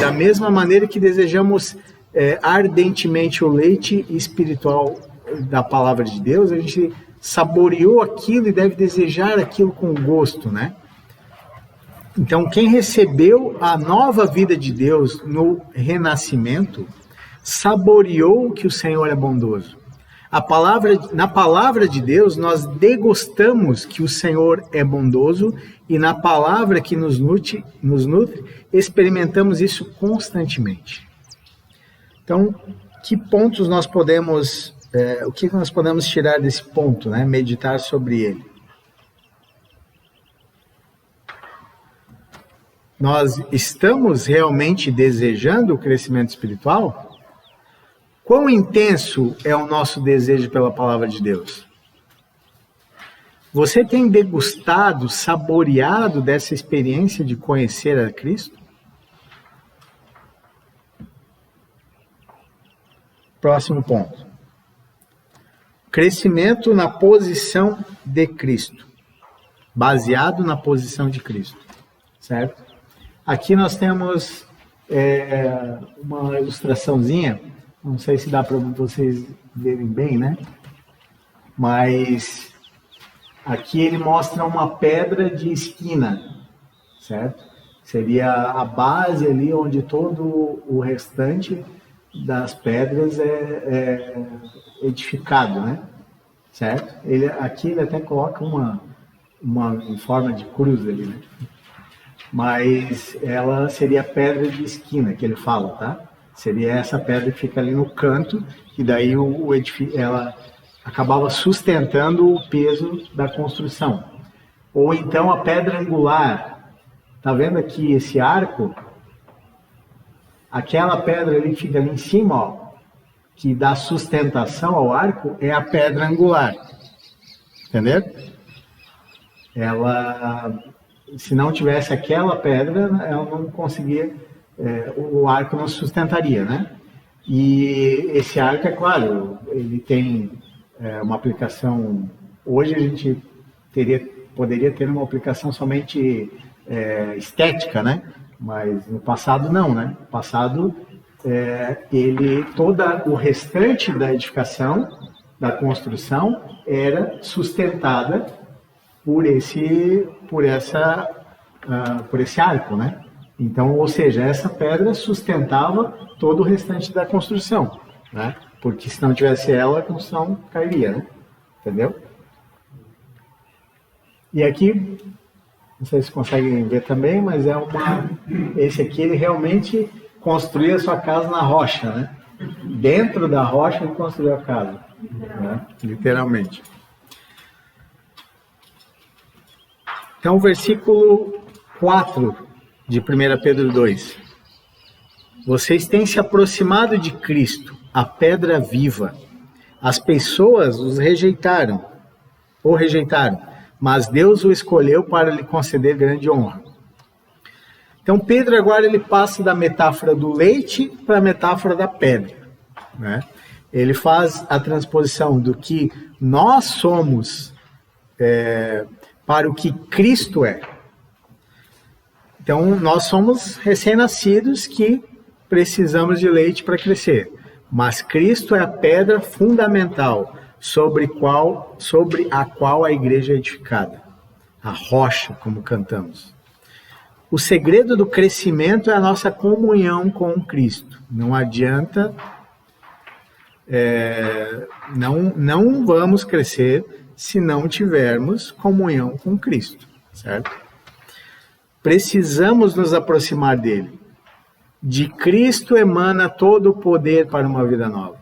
Da mesma maneira que desejamos ardentemente o leite espiritual da palavra de Deus, a gente saboreou aquilo e deve desejar aquilo com gosto, né? Então, quem recebeu a nova vida de Deus no renascimento, saboreou que o Senhor é bondoso. Na palavra de Deus, nós degustamos que o Senhor é bondoso e na palavra que nos nutre, experimentamos isso constantemente. Então, que pontos nós podemos... o que nós podemos tirar desse ponto, né? Meditar sobre ele. Nós estamos realmente desejando o crescimento espiritual? Quão intenso é o nosso desejo pela palavra de Deus? Você tem degustado, saboreado dessa experiência de conhecer a Cristo? Próximo ponto. Crescimento na posição de Cristo. Baseado na posição de Cristo. Certo? Aqui nós temos uma ilustraçãozinha. Não sei se dá para vocês verem bem, né? Mas aqui ele mostra uma pedra de esquina. Certo? Seria a base ali onde todo o restante das pedras é edificado, né? Certo? Aqui ele até coloca uma em forma de cruz ali, né? Mas ela seria a pedra de esquina que ele fala, tá? Seria essa pedra que fica ali no canto, e daí ela acabava sustentando o peso da construção. Ou então a pedra angular. Tá vendo aqui esse arco? Aquela pedra ali que fica ali em cima, ó, que dá sustentação ao arco, é a pedra angular. Entendeu? Se não tivesse aquela pedra, ela não conseguia, o arco não sustentaria, né? E esse arco, é claro, ele tem uma aplicação. Hoje a gente teria poderia ter uma aplicação somente estética, né? Mas no passado não, né? No passado, todo o restante da edificação, da construção, era sustentada por esse arco, né? Então, ou seja, essa pedra sustentava todo o restante da construção, né? Porque se não tivesse ela, a construção cairia, né? Entendeu? E aqui, não sei se conseguem ver também, mas esse aqui, ele realmente construía a sua casa na rocha, né? Dentro da rocha ele construiu a casa, né? Literalmente. Então, o versículo 4 de 1 Pedro 2. Vocês têm se aproximado de Cristo, a pedra viva. As pessoas o rejeitaram, mas Deus o escolheu para lhe conceder grande honra. Então, Pedro agora ele passa da metáfora do leite para a metáfora da pedra, né? Ele faz a transposição do que nós somos para o que Cristo é. Então, nós somos recém-nascidos que precisamos de leite para crescer. Mas Cristo é a pedra fundamental sobre a qual a igreja é edificada. A rocha, como cantamos. O segredo do crescimento é a nossa comunhão com Cristo. Não adianta, não vamos crescer se não tivermos comunhão com Cristo, certo? Precisamos nos aproximar dele. De Cristo emana todo o poder para uma vida nova.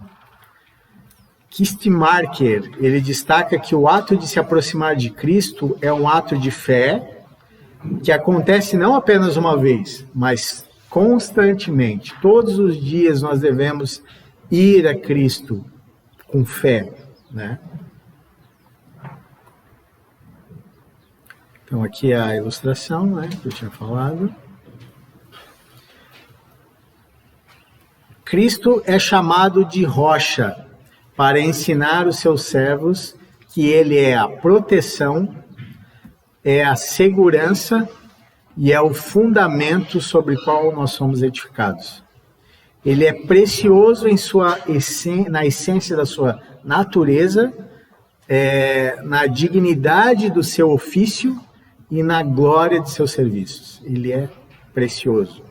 Kistmarker, ele destaca que o ato de se aproximar de Cristo é um ato de fé que acontece não apenas uma vez, mas constantemente. Todos os dias nós devemos ir a Cristo com fé, né? Então aqui é a ilustração, né, que eu tinha falado. Cristo é chamado de rocha para ensinar os seus servos que ele é a proteção, é a segurança e é o fundamento sobre o qual nós somos edificados. Ele é precioso na essência da sua natureza, na dignidade do seu ofício e na glória de seus serviços. Ele é precioso.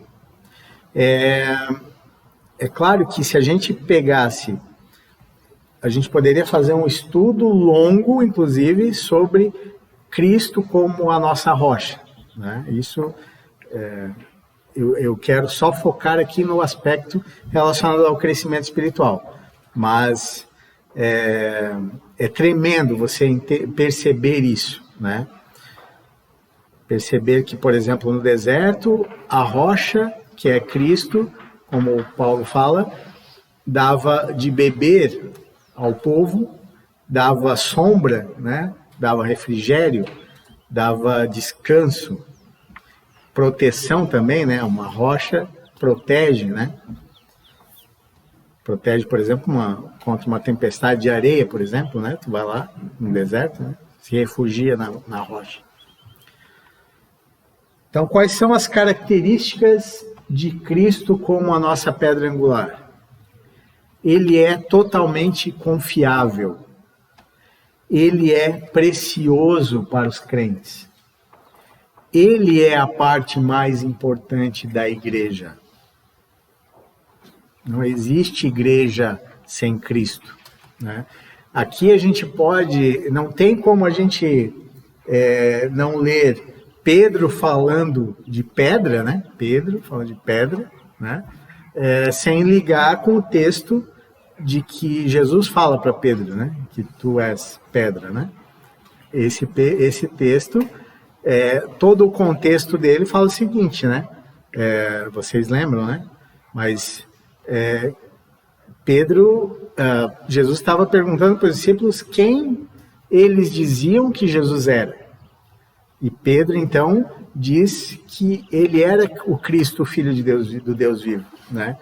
É claro que se a gente pegasse, a gente poderia fazer um estudo longo, inclusive, sobre Cristo como a nossa rocha, né? Isso, eu quero só focar aqui no aspecto relacionado ao crescimento espiritual, mas é tremendo você perceber isso, né? Perceber que, por exemplo, no deserto, a rocha, que é Cristo, como Paulo fala, dava de beber ao povo, dava sombra, né? Dava refrigério, dava descanso, proteção também, né? Uma rocha protege, né? Protege, por exemplo, contra uma tempestade de areia, por exemplo, né? Tu vai lá no deserto, né? Se refugia na rocha. Então, quais são as características de Cristo como a nossa pedra angular? Ele é totalmente confiável. Ele é precioso para os crentes. Ele é a parte mais importante da igreja. Não existe igreja sem Cristo, né? Aqui a gente não tem como a gente não ler Pedro falando de pedra, né? Pedro falando de pedra, né? Sem ligar com o texto de que Jesus fala para Pedro, né? Que tu és pedra, né? Esse texto, todo o contexto dele fala o seguinte, né? Vocês lembram, né? Mas Jesus estava perguntando para os discípulos quem eles diziam que Jesus era. E Pedro, então, diz que ele era o Cristo, o Filho de Deus, do Deus vivo, né?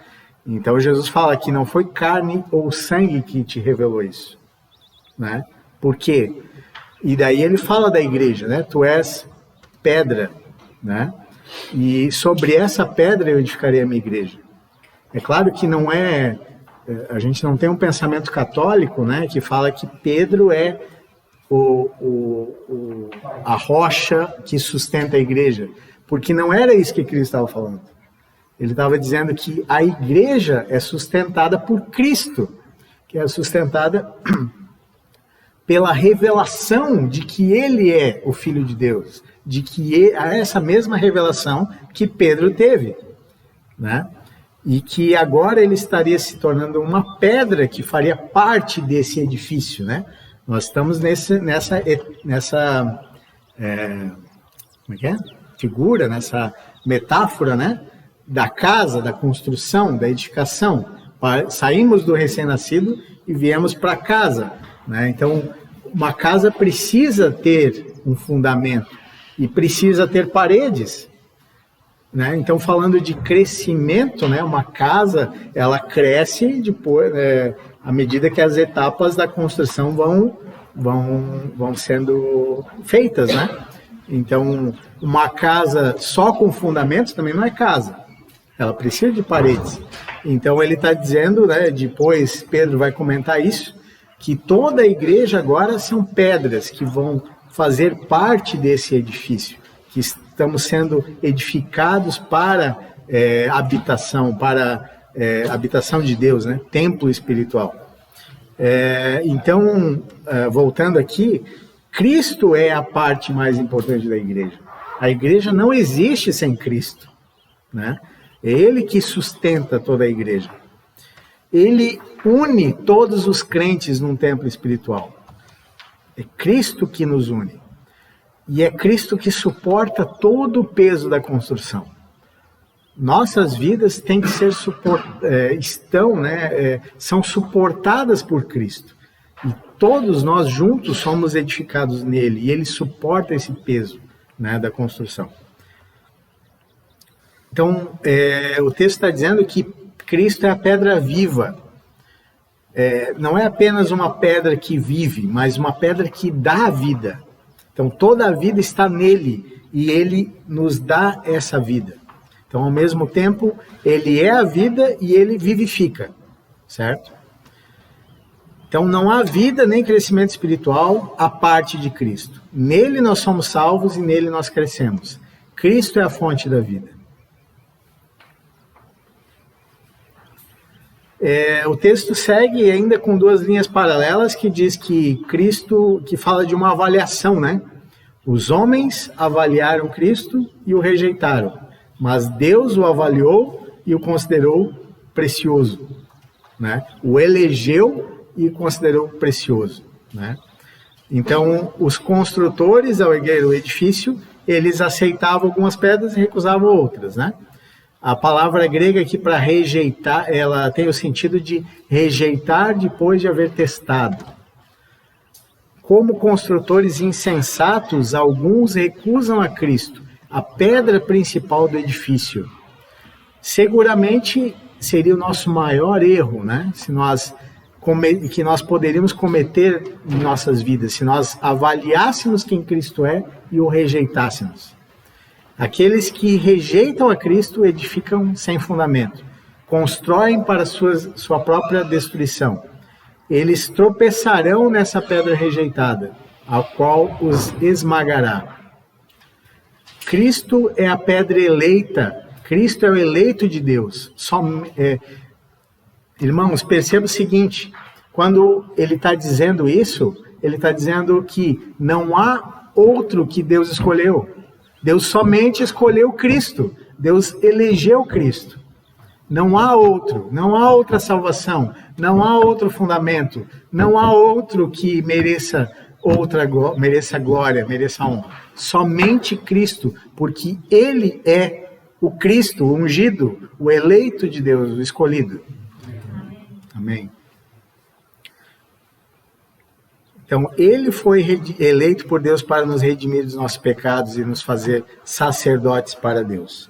Então, Jesus fala que não foi carne ou sangue que te revelou isso, né? Por quê? E daí ele fala da igreja, né? Tu és pedra, né? E sobre essa pedra eu edificarei a minha igreja. É claro que não é... A gente não tem um pensamento católico, né? Que fala que Pedro é a rocha que sustenta a igreja. Porque não era isso que Cristo estava falando. Ele estava dizendo que a igreja é sustentada por Cristo, que é sustentada pela revelação de que ele é o Filho de Deus, de que é essa mesma revelação que Pedro teve, né? E que agora ele estaria se tornando uma pedra que faria parte desse edifício, né? Nós estamos nessa como é que é? Figura, nessa metáfora, né? Da casa, da construção, da edificação. Saímos do recém-nascido e viemos para casa, né? Então, uma casa precisa ter um fundamento e precisa ter paredes, né? Então, falando de crescimento, né? Uma casa, ela cresce depois, à medida que as etapas da construção vão sendo feitas, né? Então, uma casa só com fundamentos também não é casa. Ela precisa de paredes. Então, ele está dizendo, né, depois Pedro vai comentar isso, que toda a igreja agora são pedras que vão fazer parte desse edifício, que estamos sendo edificados para habitação, habitação de Deus, né, templo espiritual. Então, voltando aqui, Cristo é a parte mais importante da igreja. A igreja não existe sem Cristo, né? É Ele que sustenta toda a igreja. Ele une todos os crentes num templo espiritual. É Cristo que nos une. E é Cristo que suporta todo o peso da construção. Nossas vidas têm que ser são suportadas por Cristo. E todos nós juntos somos edificados nele. E ele suporta esse peso, né, da construção. Então, o texto está dizendo que Cristo é a pedra viva. Não é apenas uma pedra que vive, mas uma pedra que dá vida. Então, toda a vida está nele e ele nos dá essa vida. Então, ao mesmo tempo, ele é a vida e ele vivifica, certo? Então, não há vida nem crescimento espiritual à parte de Cristo. Nele nós somos salvos e nele nós crescemos. Cristo é a fonte da vida. O texto segue ainda com duas linhas paralelas que diz que Cristo, que fala de uma avaliação, né? Os homens avaliaram Cristo e o rejeitaram, mas Deus o avaliou e o considerou precioso, né? O elegeu e o considerou precioso, né? Então, os construtores, ao erguer o edifício, eles aceitavam algumas pedras e recusavam outras, né? A palavra grega aqui para rejeitar, ela tem o sentido de rejeitar depois de haver testado. Como construtores insensatos, alguns recusam a Cristo, a pedra principal do edifício. Seguramente seria o nosso maior erro, né? Que nós poderíamos cometer em nossas vidas, se nós avaliássemos quem Cristo é e o rejeitássemos. Aqueles que rejeitam a Cristo edificam sem fundamento, constroem para sua própria destruição. Eles tropeçarão nessa pedra rejeitada, a qual os esmagará. Cristo é a pedra eleita, Cristo é o eleito de Deus. Irmãos, perceba o seguinte, quando ele está dizendo isso, ele está dizendo que não há outro que Deus escolheu. Deus somente escolheu Cristo. Deus elegeu Cristo. Não há outro, não há outra salvação, não há outro fundamento, não há outro que mereça glória, mereça honra. Somente Cristo, porque Ele é o Cristo, o ungido, o eleito de Deus, o escolhido. Amém. Então, ele foi eleito por Deus para nos redimir dos nossos pecados e nos fazer sacerdotes para Deus.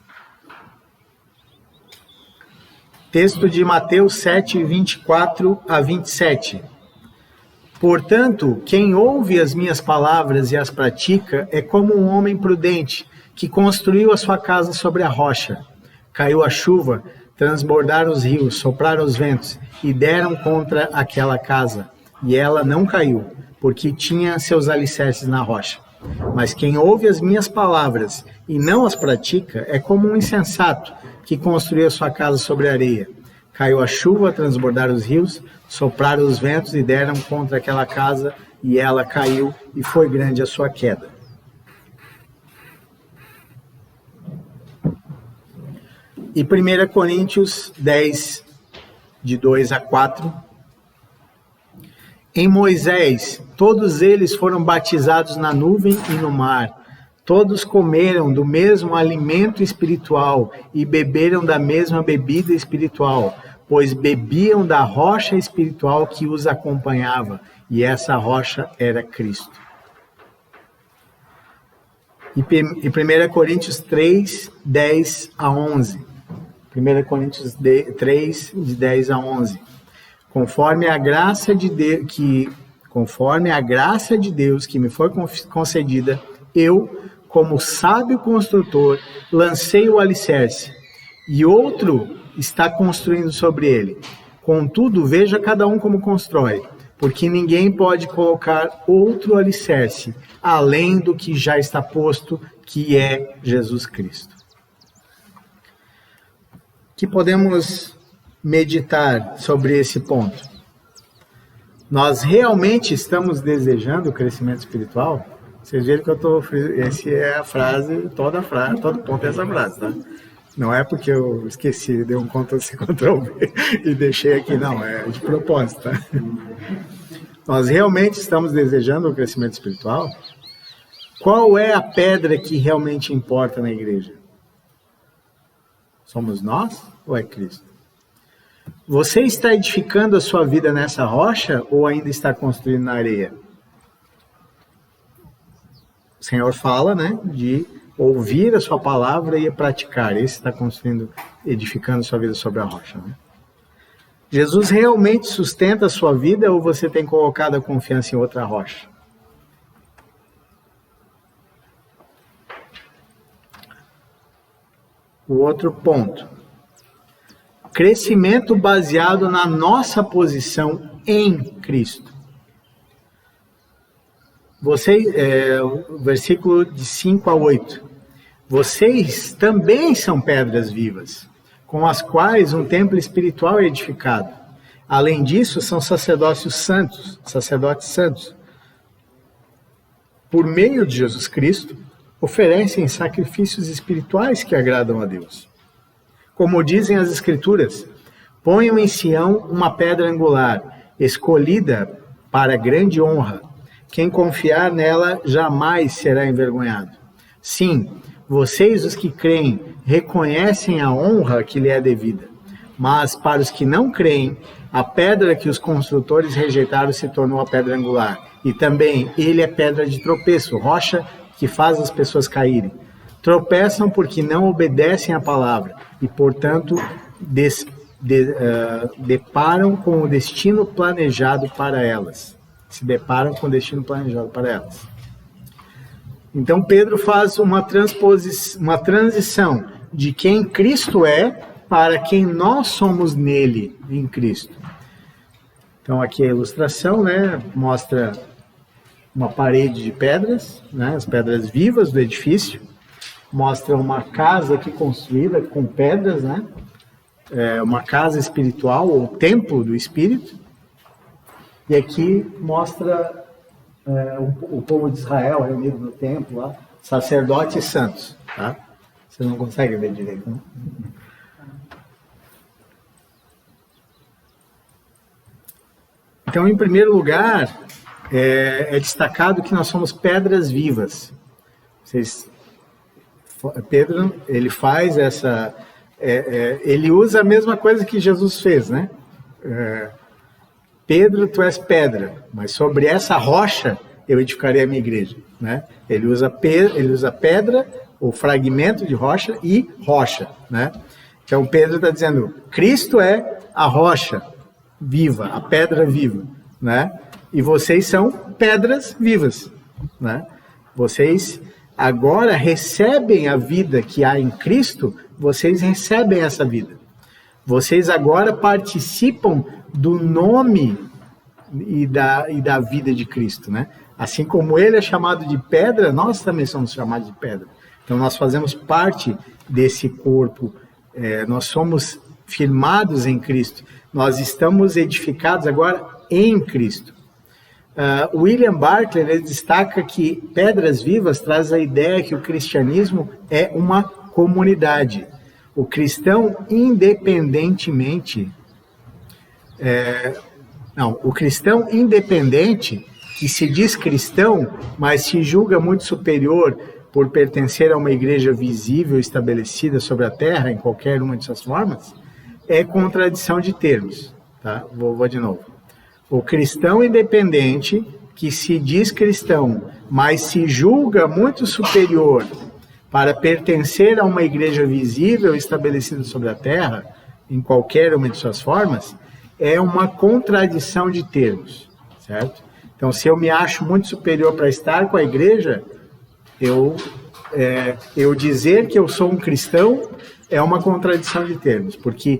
Texto de Mateus 7, 24 a 27. Portanto, quem ouve as minhas palavras e as pratica é como um homem prudente que construiu a sua casa sobre a rocha. Caiu a chuva, transbordaram os rios, sopraram os ventos e deram contra aquela casa. E ela não caiu, porque tinha seus alicerces na rocha. Mas quem ouve as minhas palavras e não as pratica é como um insensato que construiu a sua casa sobre a areia. Caiu a chuva, transbordaram os rios, sopraram os ventos e deram contra aquela casa, e ela caiu, e foi grande a sua queda. E 1 Coríntios 10, de 2 a 4. Em Moisés, todos eles foram batizados na nuvem e no mar. Todos comeram do mesmo alimento espiritual e beberam da mesma bebida espiritual, pois bebiam da rocha espiritual que os acompanhava, e essa rocha era Cristo. E 1 Coríntios 3, 10 a 11. 1 Coríntios 3, de 10 a 11. Conforme a graça de Deus que me foi concedida, eu, como sábio construtor, lancei o alicerce, e outro está construindo sobre ele. Contudo, veja cada um como constrói, porque ninguém pode colocar outro alicerce, além do que já está posto, que é Jesus Cristo. Que podemos meditar sobre esse ponto. Nós realmente estamos desejando o crescimento espiritual? Vocês viram que eu estou... Essa é a frase, todo ponto é essa frase, tá? Não é porque eu esqueci, dei um Ctrl+C, Ctrl+V e deixei aqui, não, é de propósito, tá? Nós realmente estamos desejando o crescimento espiritual? Qual é a pedra que realmente importa na igreja? Somos nós ou é Cristo? Você está edificando a sua vida nessa rocha ou ainda está construindo na areia? O Senhor fala, né, de ouvir a sua palavra e praticar. Esse está construindo, edificando a sua vida sobre a rocha, né? Jesus realmente sustenta a sua vida ou você tem colocado a confiança em outra rocha? O outro ponto. Crescimento baseado na nossa posição em Cristo. Versículo de 5 a 8. Vocês também são pedras vivas, com as quais um templo espiritual é edificado. Além disso, são sacerdotes santos. Por meio de Jesus Cristo, oferecem sacrifícios espirituais que agradam a Deus. Como dizem as Escrituras, ponham em Sião uma pedra angular, escolhida para grande honra. Quem confiar nela jamais será envergonhado. Sim, vocês, os que creem, reconhecem a honra que lhe é devida. Mas para os que não creem, a pedra que os construtores rejeitaram se tornou a pedra angular. E também ele é pedra de tropeço, rocha que faz as pessoas caírem. Tropeçam porque não obedecem à palavra e, portanto, deparam com o destino planejado para elas. Se deparam com o destino planejado para elas. Então, Pedro faz uma transição de quem Cristo é para quem nós somos nele, em Cristo. Então, aqui a ilustração, né, mostra uma parede de pedras, né, as pedras vivas do edifício. Mostra uma casa aqui construída com pedras, né, uma casa espiritual, ou templo do Espírito. E aqui mostra o povo de Israel reunido no templo, lá, sacerdotes e santos. Tá? Você não consegue ver direito, né? Então, em primeiro lugar, é destacado que nós somos pedras vivas. Pedro, ele faz essa... ele usa a mesma coisa que Jesus fez, né? Pedro, tu és pedra, mas sobre essa rocha eu edificarei a minha igreja, né? Ele usa pedra, o fragmento de rocha e rocha, né? Então Pedro está dizendo, Cristo é a rocha viva, a pedra viva, né? e vocês são pedras vivas, né? Vocês agora recebem a vida que há em Cristo, vocês recebem essa vida. Vocês agora participam do nome e da vida de Cristo, né? Assim como ele é chamado de pedra, nós também somos chamados de pedra. Então nós fazemos parte desse corpo, nós somos firmados em Cristo, nós estamos edificados agora em Cristo. William Barclay, ele destaca que Pedras Vivas traz a ideia que o cristianismo é uma comunidade. O cristão, o cristão independente, que se diz cristão, mas se julga muito superior por pertencer a uma igreja visível estabelecida sobre a terra, em qualquer uma de suas formas, é contradição de termos. Tá? Vou de novo. O cristão independente, que se diz cristão, mas se julga muito superior para pertencer a uma igreja visível estabelecida sobre a terra, em qualquer uma de suas formas, é uma contradição de termos, certo? Então, se eu me acho muito superior para estar com a igreja, eu dizer que eu sou um cristão é uma contradição de termos, porque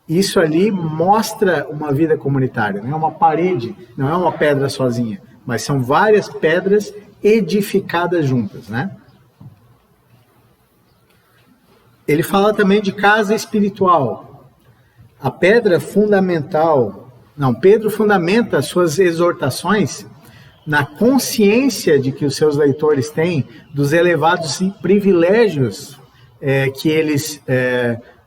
isso ali mostra uma vida comunitária, não é uma parede, não é uma pedra sozinha, mas são várias pedras edificadas juntas, né? Ele fala também de casa espiritual. A pedra fundamental, Pedro fundamenta suas exortações na consciência de que os seus leitores têm dos elevados privilégios que eles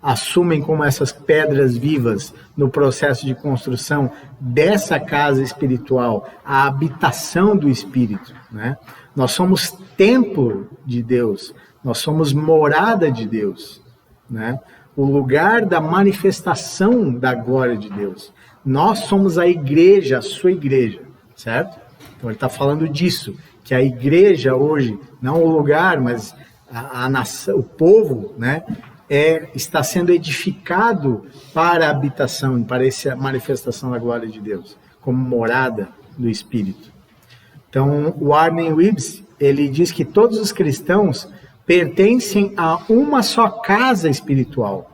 assumem como essas pedras vivas no processo de construção dessa casa espiritual, a habitação do Espírito, né? Nós somos templo de Deus, nós somos morada de Deus, né? O lugar da manifestação da glória de Deus. Nós somos a igreja, a sua igreja, certo? Então ele está falando disso, que a igreja hoje, não o lugar, mas a nação, o povo, né, está sendo edificado para a habitação, para essa manifestação da glória de Deus, como morada do Espírito. Então, o Warren Wiersbe, ele diz que todos os cristãos pertencem a uma só casa espiritual.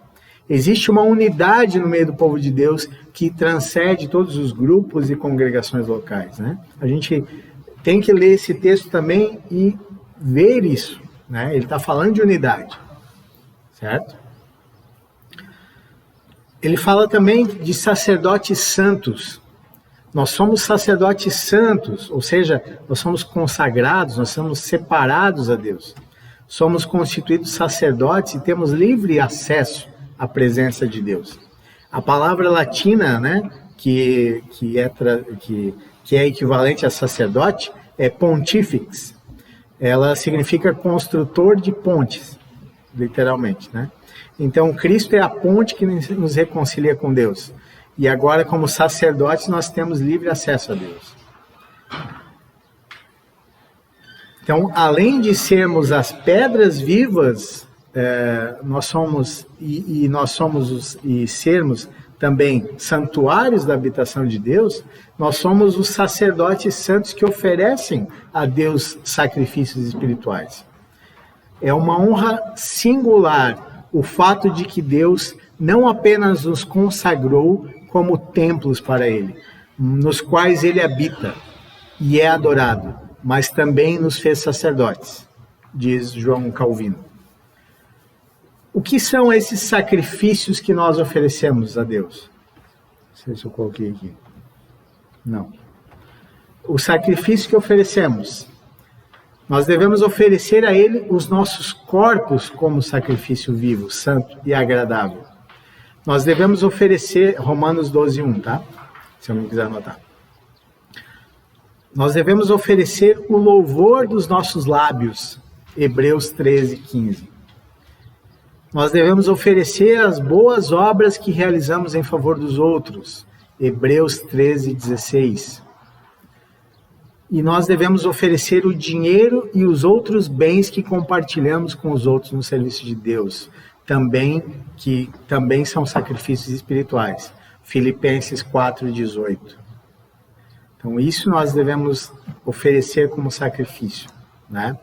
Existe uma unidade no meio do povo de Deus que transcende todos os grupos e congregações locais, né? A gente tem que ler esse texto também e ver isso, né? Ele está falando de unidade, certo? Ele fala também de sacerdotes santos. Nós somos sacerdotes santos, ou seja, nós somos consagrados, nós somos separados a Deus. Somos constituídos sacerdotes e temos livre acesso à presença de Deus. A palavra latina, né, que é equivalente a sacerdote, é pontifex. Ela significa construtor de pontes, literalmente, né? Então, Cristo é a ponte que nos reconcilia com Deus. E agora, como sacerdotes, nós temos livre acesso a Deus. Então, além de sermos as pedras vivas, nós somos e sermos também santuários da habitação de Deus, nós somos os sacerdotes santos que oferecem a Deus sacrifícios espirituais. É uma honra singular o fato de que Deus não apenas nos consagrou como templos para Ele, nos quais Ele habita e é adorado, mas também nos fez sacerdotes, diz João Calvino. O que são esses sacrifícios que nós oferecemos a Deus? Não sei se eu coloquei aqui. Não. O sacrifício que oferecemos, nós devemos oferecer a Ele os nossos corpos como sacrifício vivo, santo e agradável. Nós devemos oferecer, Romanos 12:1, tá? Se eu não quiser anotar. Nós devemos oferecer o louvor dos nossos lábios, Hebreus 13:15. Nós devemos oferecer as boas obras que realizamos em favor dos outros, Hebreus 13:16. E nós devemos oferecer o dinheiro e os outros bens que compartilhamos com os outros no serviço de Deus, que também são sacrifícios espirituais, Filipenses 4:18. Então, isso nós devemos oferecer como sacrifício, né?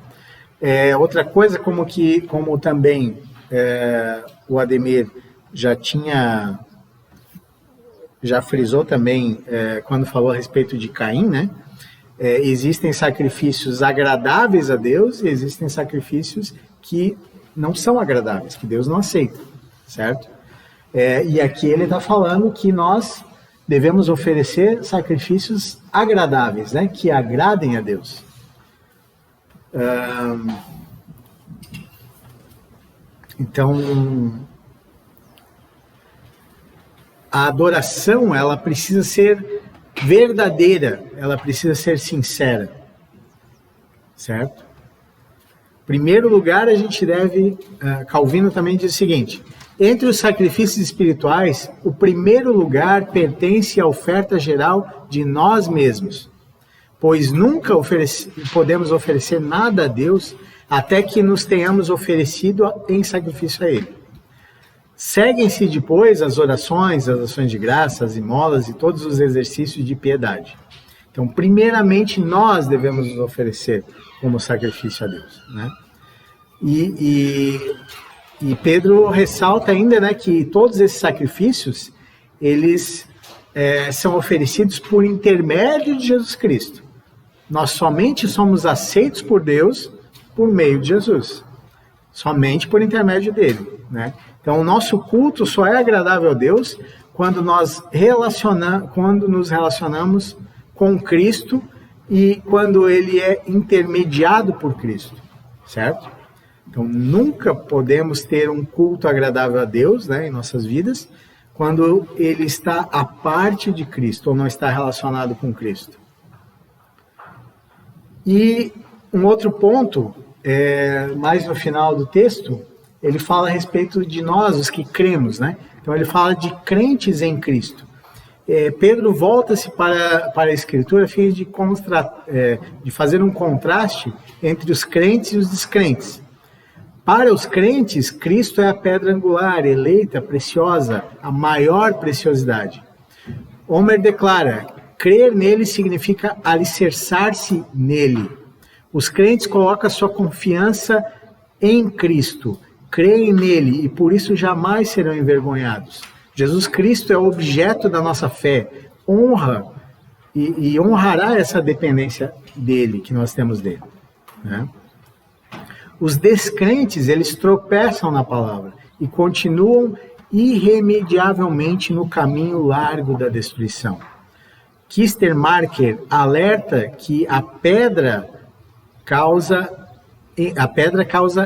Outra coisa, como também o Ademir já frisou também quando falou a respeito de Caim, né? Existem sacrifícios agradáveis a Deus e existem sacrifícios que não são agradáveis, que Deus não aceita, certo? E aqui ele está falando que nós devemos oferecer sacrifícios agradáveis, né? Que agradem a Deus. Então, a adoração, ela precisa ser verdadeira, ela precisa ser sincera, certo? Em primeiro lugar, a gente deve, Calvino também diz o seguinte: entre os sacrifícios espirituais, o primeiro lugar pertence à oferta geral de nós mesmos, pois nunca podemos oferecer nada a Deus até que nos tenhamos oferecido em sacrifício a Ele. Seguem-se depois as orações, as ações de graça, as esmolas e todos os exercícios de piedade. Então, primeiramente, nós devemos nos oferecer como sacrifício a Deus, né? E Pedro ressalta ainda, né, que todos esses sacrifícios, eles são oferecidos por intermédio de Jesus Cristo. Nós somente somos aceitos por Deus por meio de Jesus. Somente por intermédio dele, né? Então, o nosso culto só é agradável a Deus quando nos relacionamos com Cristo e quando ele é intermediado por Cristo, certo? Então, nunca podemos ter um culto agradável a Deus, né, em nossas vidas, quando ele está à parte de Cristo ou não está relacionado com Cristo. E um outro ponto, mais no final do texto, ele fala a respeito de nós, os que cremos, né? Então ele fala de crentes em Cristo. Pedro volta-se para a Escritura a fim de fazer um contraste entre os crentes e os descrentes. Para os crentes, Cristo é a pedra angular, eleita, preciosa, a maior preciosidade. Homer declara: crer nele significa alicerçar-se nele. Os crentes colocam sua confiança em Cristo, creem nele e por isso jamais serão envergonhados. Jesus Cristo é o objeto da nossa fé, honra e honrará essa dependência dele, que nós temos dele, né? Os descrentes, eles tropeçam na palavra e continuam irremediavelmente no caminho largo da destruição. Kistermarker alerta que a pedra causa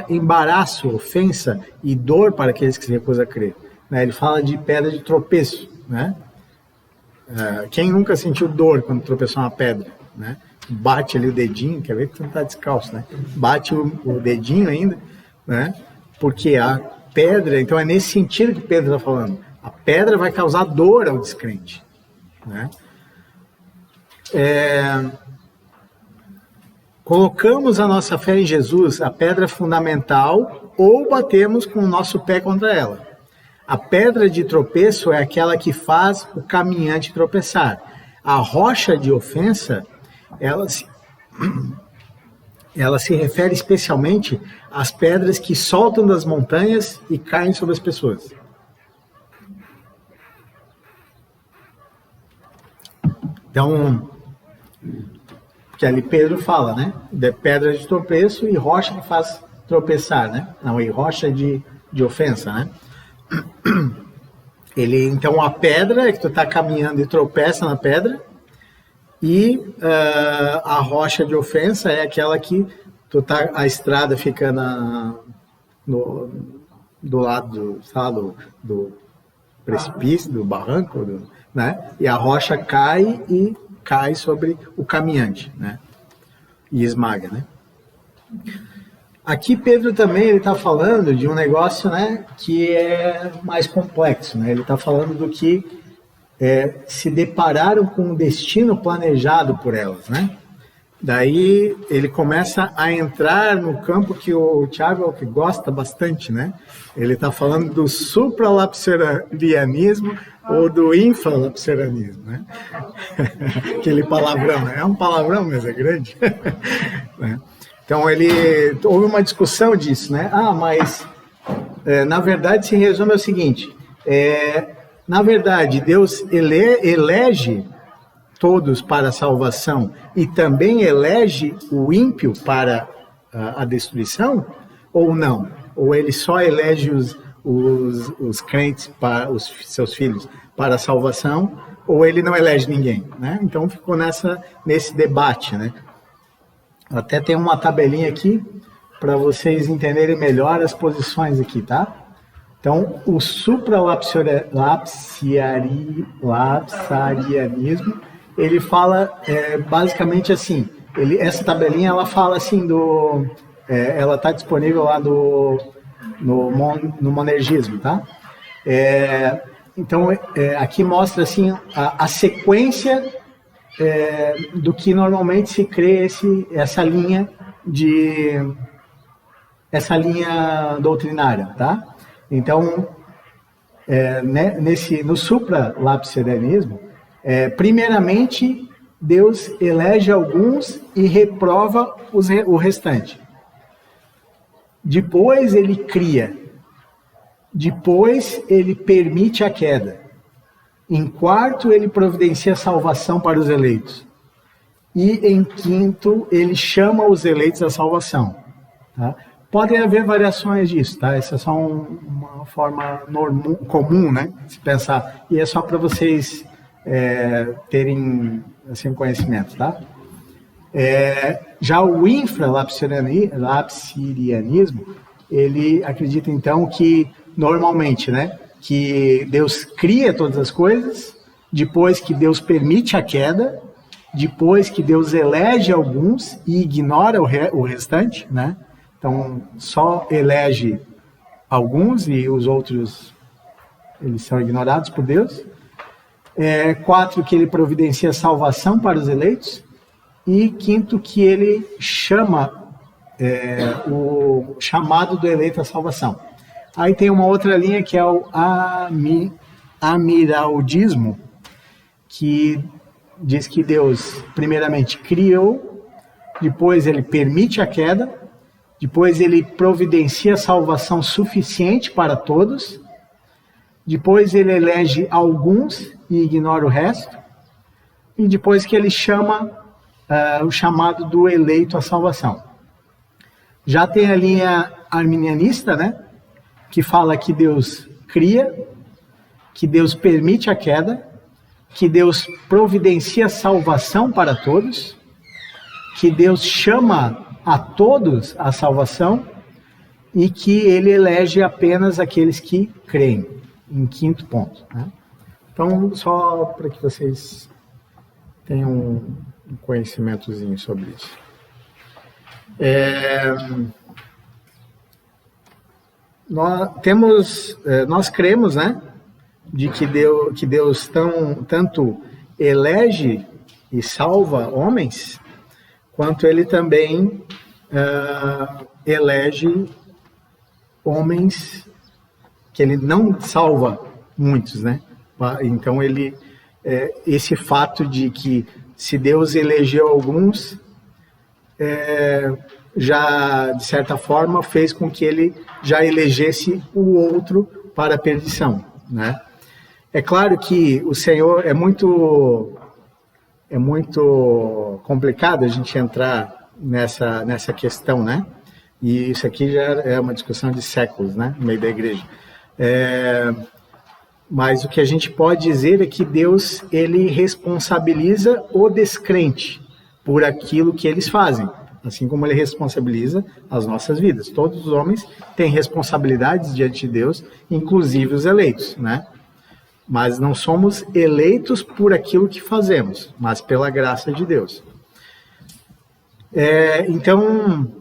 embaraço, ofensa e dor para aqueles que se recusam a crer. Ele fala de pedra de tropeço, né? Quem nunca sentiu dor quando tropeçou uma pedra, né? Bate ali o dedinho, quer ver que você não está descalço, né? Bate o dedinho ainda, né? Porque a pedra, então é nesse sentido que Pedro está falando. A pedra vai causar dor ao descrente, né? Colocamos a nossa fé em Jesus, a pedra fundamental, ou batemos com o nosso pé contra ela. A pedra de tropeço é aquela que faz o caminhante tropeçar. A rocha de ofensa, ela se refere especialmente às pedras que soltam das montanhas e caem sobre as pessoas. Então, que ali Pedro fala, né? De pedra de tropeço e rocha que faz tropeçar, né? Não, e rocha de ofensa, né? Então a pedra é que tu está caminhando e tropeça na pedra, e a rocha de ofensa é aquela que a estrada fica do lado do precipício, do barranco, né? E a rocha cai sobre o caminhante, né? E esmaga, né? Aqui Pedro também está falando de um negócio, né, que é mais complexo, né? Ele está falando do que se depararam com um destino planejado por elas, né? Daí ele começa a entrar no campo que o Tiago que gosta bastante, né? Ele está falando do supralapsarianismo ou do infralapsarianismo, né? Aquele palavrão, né? É um palavrão, mas é grande. Então houve uma discussão disso, né? Mas na verdade se resume ao seguinte: na verdade Deus elege todos para a salvação e também elege o ímpio para a destruição, ou não? Ou ele só elege os crentes, para os seus filhos, para a salvação, ou ele não elege ninguém, né? Então ficou nesse debate, né? Até tem uma tabelinha aqui para vocês entenderem melhor as posições aqui, tá? Então, o supralapsarianismo, ele fala basicamente assim, essa tabelinha ela fala assim ela está disponível lá no monergismo, tá? Então, aqui mostra assim a sequência do que normalmente se crê essa linha doutrinária, tá? Então, no supralapsarianismo, primeiramente, Deus elege alguns e reprova o restante. Depois ele cria. Depois ele permite a queda. Em quarto, ele providencia salvação para os eleitos. E em quinto, ele chama os eleitos à salvação. Tá? Podem haver variações disso, tá? Essa é só uma forma comum, né? Se pensar. E é só para vocês terem assim, conhecimento, tá? Já o infralapsarianismo, ele acredita então que normalmente, né, que Deus cria todas as coisas, depois que Deus permite a queda, depois que Deus elege alguns e ignora o restante, né? Então só elege alguns e os outros eles são ignorados por Deus. 4, que ele providencia salvação para os eleitos. E 5, que ele chama o chamado do eleito à salvação. Aí tem uma outra linha que é o amiraldismo, que diz que Deus primeiramente criou, depois ele permite a queda, depois ele providencia salvação suficiente para todos, depois ele elege alguns e ignora o resto, e depois que ele chama o chamado do eleito à salvação. Já tem a linha arminianista, né, que fala que Deus cria, que Deus permite a queda, que Deus providencia salvação para todos, que Deus chama a todos à salvação e que ele elege apenas aqueles que creem, em 5º ponto, né? Então, só para que vocês tenham um conhecimentozinho sobre isso. Nós cremos, né, de que Deus tanto elege e salva homens, quanto ele também elege homens que ele não salva muitos, né? Então esse fato de que se Deus elegeu alguns, já de certa forma fez com que ele já elegesse o outro para a perdição, né? É claro que o Senhor é muito complicado a gente entrar nessa questão, né? E isso aqui já é uma discussão de séculos, né, no meio da igreja. Mas o que a gente pode dizer é que Deus, ele responsabiliza o descrente por aquilo que eles fazem, assim como ele responsabiliza as nossas vidas. Todos os homens têm responsabilidades diante de Deus, inclusive os eleitos, né? Mas não somos eleitos por aquilo que fazemos, mas pela graça de Deus. Então,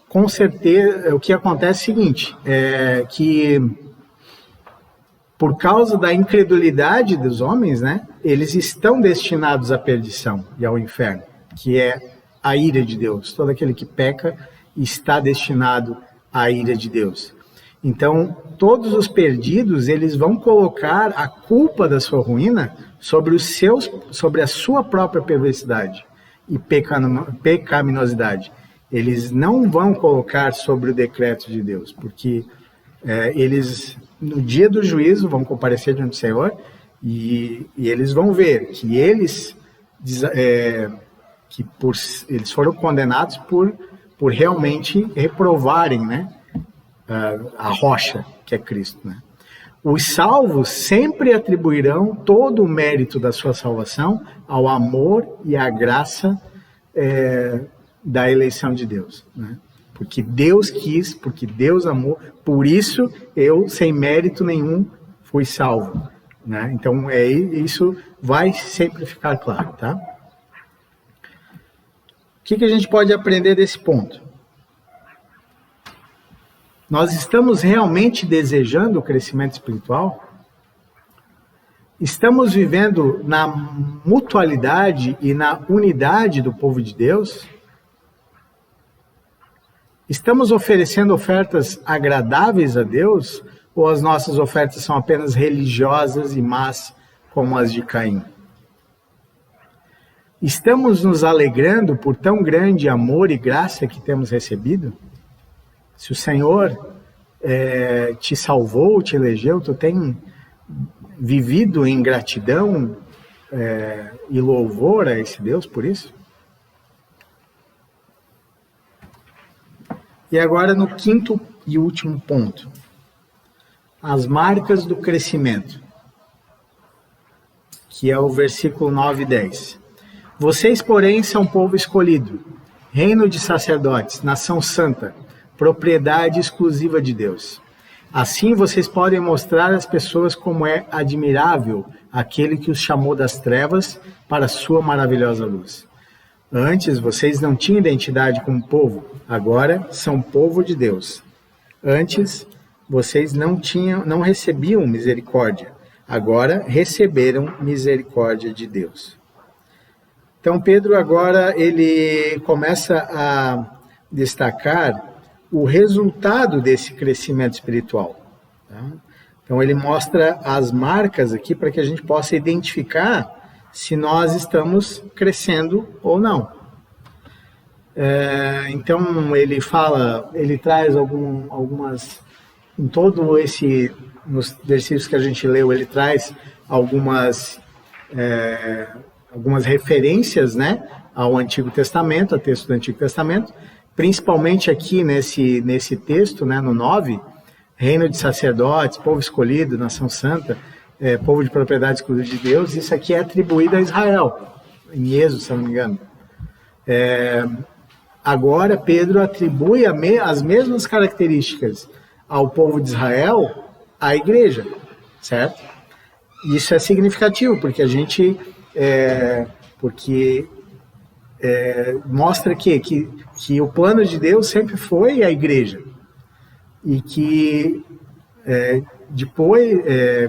com certeza, o que acontece é o seguinte, que por causa da incredulidade dos homens, né, eles estão destinados à perdição e ao inferno. que é a ira de Deus. Todo aquele que peca está destinado à ira de Deus. Então, todos os perdidos, eles vão colocar a culpa da sua ruína sobre a sua própria perversidade e pecaminosidade. Eles não vão colocar sobre o decreto de Deus, porque eles, no dia do juízo, vão comparecer diante do Senhor e eles vão ver que eles foram condenados por realmente reprovarem, né, a rocha que é Cristo, né? Os salvos sempre atribuirão todo o mérito da sua salvação ao amor e à graça da eleição de Deus, né? Porque Deus quis, porque Deus amou, por isso eu, sem mérito nenhum, fui salvo, né? Então, isso vai sempre ficar claro, tá? O que a gente pode aprender desse ponto? Nós estamos realmente desejando o crescimento espiritual? Estamos vivendo na mutualidade e na unidade do povo de Deus? Estamos oferecendo ofertas agradáveis a Deus? Ou as nossas ofertas são apenas religiosas e más, como as de Caim? Estamos nos alegrando por tão grande amor e graça que temos recebido? Se o Senhor te salvou, te elegeu, tu tem vivido em gratidão e louvor a esse Deus por isso? E agora no quinto e último ponto, as marcas do crescimento, que é o versículo 9 e 10. Vocês, porém, são povo escolhido, reino de sacerdotes, nação santa, propriedade exclusiva de Deus. Assim vocês podem mostrar às pessoas como é admirável aquele que os chamou das trevas para a sua maravilhosa luz. Antes vocês não tinham identidade como povo, agora são povo de Deus. Antes vocês não recebiam misericórdia, agora receberam misericórdia de Deus. Então Pedro agora ele começa a destacar o resultado desse crescimento espiritual, tá? Então ele mostra as marcas aqui para que a gente possa identificar se nós estamos crescendo ou não. Então ele traz algumas, em todo esse, nos versículos que a gente leu, ele traz algumas referências, né, ao Antigo Testamento, a texto do Antigo Testamento, principalmente aqui nesse texto, né, no 9, reino de sacerdotes, povo escolhido, nação santa, povo de propriedade exclusiva de Deus. Isso aqui é atribuído a Israel, em Êxodo, se não me engano. Agora Pedro atribui as mesmas características ao povo de Israel à igreja, certo? Isso é significativo, porque a gente... mostra que o plano de Deus sempre foi a igreja. E que depois,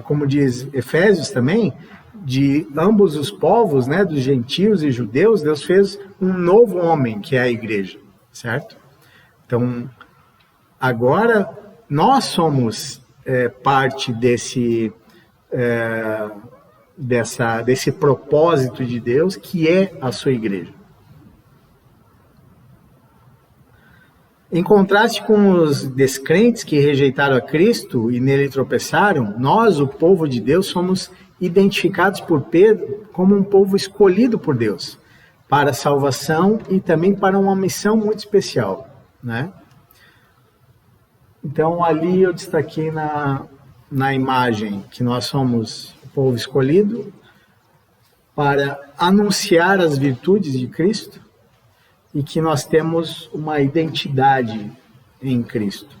como diz Efésios também, de ambos os povos, né, dos gentios e judeus, Deus fez um novo homem, que é a igreja, certo? Então, agora nós somos parte desse propósito de Deus, que é a sua igreja. Em contraste com os descrentes que rejeitaram a Cristo e nele tropeçaram, nós, o povo de Deus, somos identificados por Pedro como um povo escolhido por Deus para a salvação e também para uma missão muito especial, né? Então, ali eu destaquei na imagem que nós somos o povo escolhido para anunciar as virtudes de Cristo e que nós temos uma identidade em Cristo.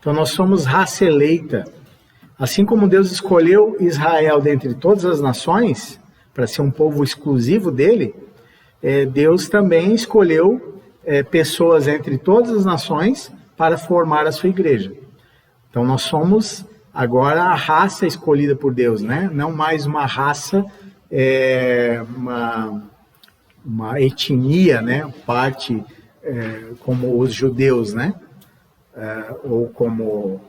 Então nós somos raça eleita. Assim como Deus escolheu Israel dentre todas as nações para ser um povo exclusivo dele, Deus também escolheu pessoas entre todas as nações para formar a sua igreja. Então nós somos agora a raça escolhida por Deus, né? Não mais uma raça uma etnia, né? Parte como os judeus, né? Ou como,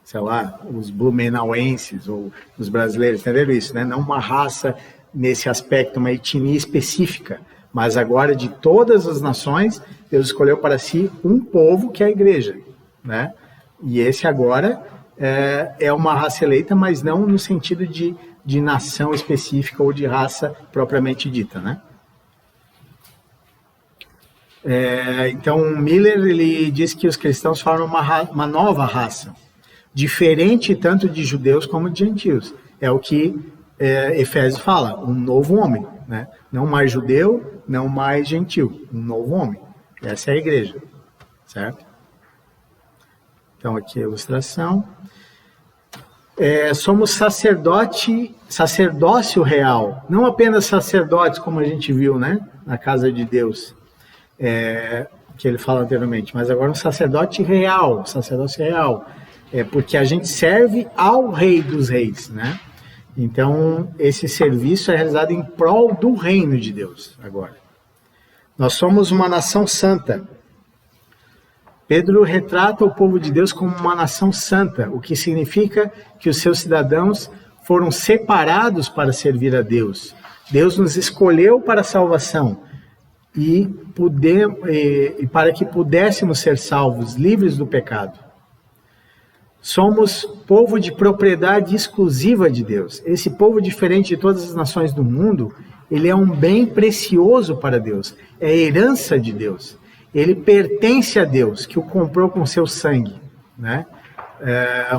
sei lá, os blumenauenses ou os brasileiros, entenderam isso, né? Não uma raça nesse aspecto, uma etnia específica, mas agora de todas as nações, Deus escolheu para si um povo que é a igreja, né? E esse agora é uma raça eleita, mas não no sentido de nação específica ou de raça propriamente dita, né? Então, Miller, ele diz que os cristãos formam uma nova raça, diferente tanto de judeus como de gentios. É o que Efésios fala, um novo homem, né? Não mais judeu, não mais gentil, um novo homem. Essa é a igreja, certo? Então, aqui a ilustração. Somos sacerdócio real, não apenas sacerdotes, como a gente viu, né? Na casa de Deus. Que ele fala anteriormente, mas agora um sacerdócio real, porque a gente serve ao Rei dos Reis, né? Então, esse serviço é realizado em prol do reino de Deus, agora. Nós somos uma nação santa. Pedro retrata o povo de Deus como uma nação santa, o que significa que os seus cidadãos foram separados para servir a Deus. Deus nos escolheu para a salvação, e para que pudéssemos ser salvos, livres do pecado. Somos povo de propriedade exclusiva de Deus. Esse povo, diferente de todas as nações do mundo, ele é um bem precioso para Deus, é herança de Deus. Ele pertence a Deus, que o comprou com seu sangue, né?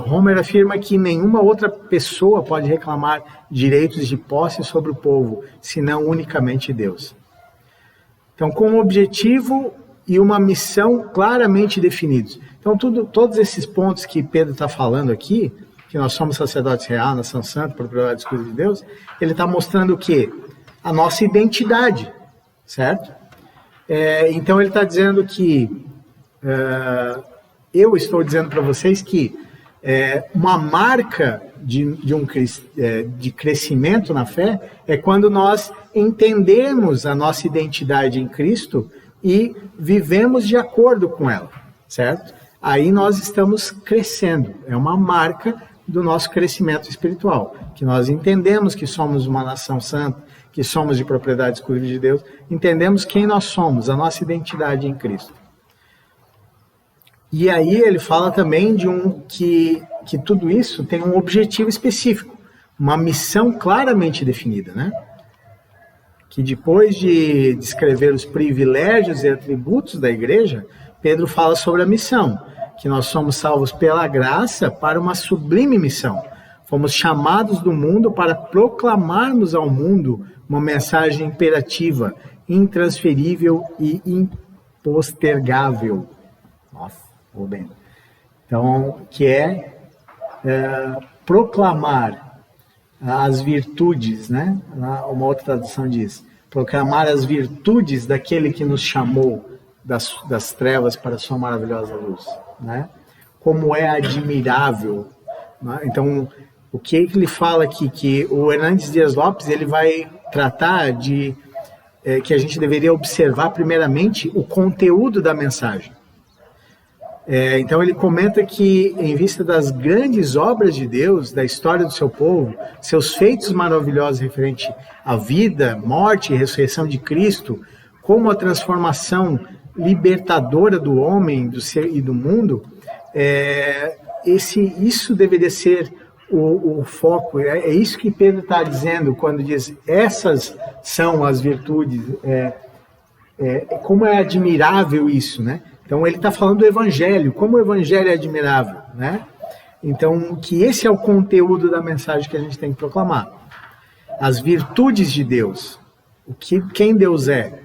Homer afirma que nenhuma outra pessoa pode reclamar direitos de posse sobre o povo, senão unicamente Deus. Então, com um objetivo e uma missão claramente definidos. Então, todos esses pontos que Pedro está falando aqui, que nós somos sacerdotes real, nação santa, propriedade exclusiva de Deus, ele está mostrando o quê? A nossa identidade, certo? Então, ele está dizendo que, eu estou dizendo para vocês que uma marca de crescimento na fé é quando nós entendemos a nossa identidade em Cristo e vivemos de acordo com ela, certo? Aí nós estamos crescendo, é uma marca do nosso crescimento espiritual, que nós entendemos que somos uma nação santa, que somos de propriedade exclusiva de Deus, entendemos quem nós somos, a nossa identidade em Cristo. E aí ele fala também de que tudo isso tem um objetivo específico, uma missão claramente definida, né? Que depois de descrever os privilégios e atributos da igreja, Pedro fala sobre a missão, que nós somos salvos pela graça para uma sublime missão. Fomos chamados do mundo para proclamarmos ao mundo uma mensagem imperativa, intransferível e impostergável. Nossa, vou bem. Então, que proclamar as virtudes, né? Uma outra tradução diz, proclamar as virtudes daquele que nos chamou das trevas para a sua maravilhosa luz, né? Como é admirável, né? Então, o que ele fala aqui, que o Hernandes Dias Lopes, ele vai tratar de que a gente deveria observar primeiramente o conteúdo da mensagem. Então ele comenta que, em vista das grandes obras de Deus, da história do seu povo, seus feitos maravilhosos referente à vida, morte e ressurreição de Cristo, como a transformação libertadora do homem e do mundo, isso deveria ser o foco. É isso que Pedro está dizendo quando diz, essas são as virtudes, como é admirável isso, né? Então ele está falando do Evangelho, como o Evangelho é admirável, né? Então, que esse é o conteúdo da mensagem que a gente tem que proclamar. As virtudes de Deus, quem Deus é,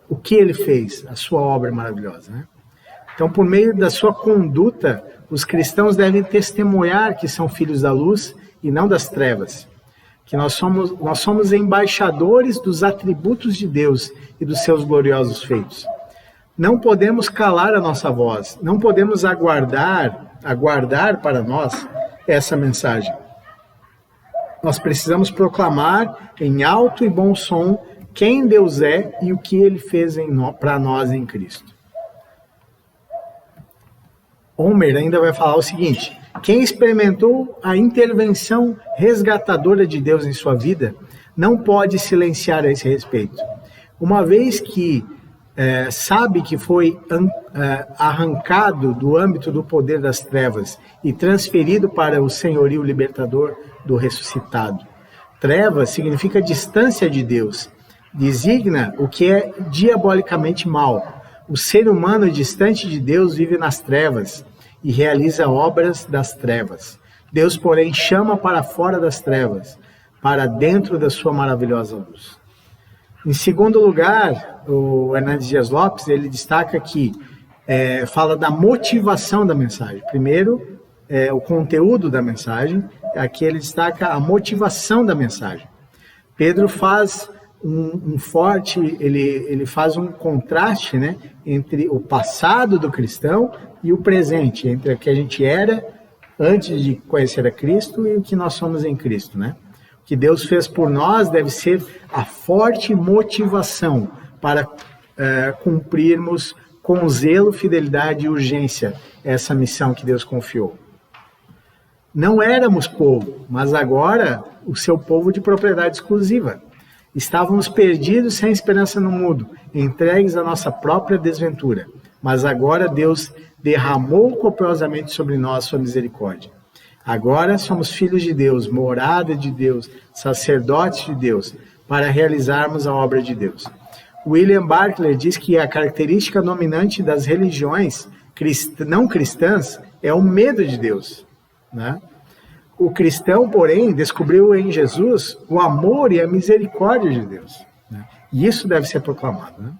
o que Ele fez, a sua obra maravilhosa, né? Então, por meio da sua conduta, os cristãos devem testemunhar que são filhos da luz e não das trevas. Que nós somos embaixadores dos atributos de Deus e dos seus gloriosos feitos. Não podemos calar a nossa voz, não podemos aguardar para nós essa mensagem. nós precisamos proclamar em alto e bom som quem Deus é e o que Ele fez para nós em Cristo. Homer ainda vai falar o seguinte: quem experimentou a intervenção resgatadora de Deus em sua vida não pode silenciar a esse respeito. Uma vez que sabe que foi arrancado do âmbito do poder das trevas e transferido para o senhorio libertador do ressuscitado. Trevas significa distância de Deus, designa o que é diabolicamente mal. O ser humano distante de Deus vive nas trevas e realiza obras das trevas. Deus, porém, chama para fora das trevas, para dentro da sua maravilhosa luz. Em segundo lugar, o Hernandes Dias Lopes, ele destaca que fala da motivação da mensagem. Primeiro, o conteúdo da mensagem. Aqui ele destaca a motivação da mensagem. Pedro faz ele faz um contraste, né, entre o passado do cristão e o presente, entre o que a gente era antes de conhecer a Cristo e o que nós somos em Cristo, né? O que Deus fez por nós deve ser a forte motivação para cumprirmos com zelo, fidelidade e urgência essa missão que Deus confiou. Não éramos povo, mas agora o seu povo de propriedade exclusiva. Estávamos perdidos sem esperança no mundo, entregues à nossa própria desventura. Mas agora Deus derramou copiosamente sobre nós sua misericórdia. Agora somos filhos de Deus, morada de Deus, sacerdotes de Deus, para realizarmos a obra de Deus. William Barclay diz que a característica dominante das religiões não cristãs é o medo de Deus, né? O cristão, porém, descobriu em Jesus o amor e a misericórdia de Deus, né? E isso deve ser proclamado, né?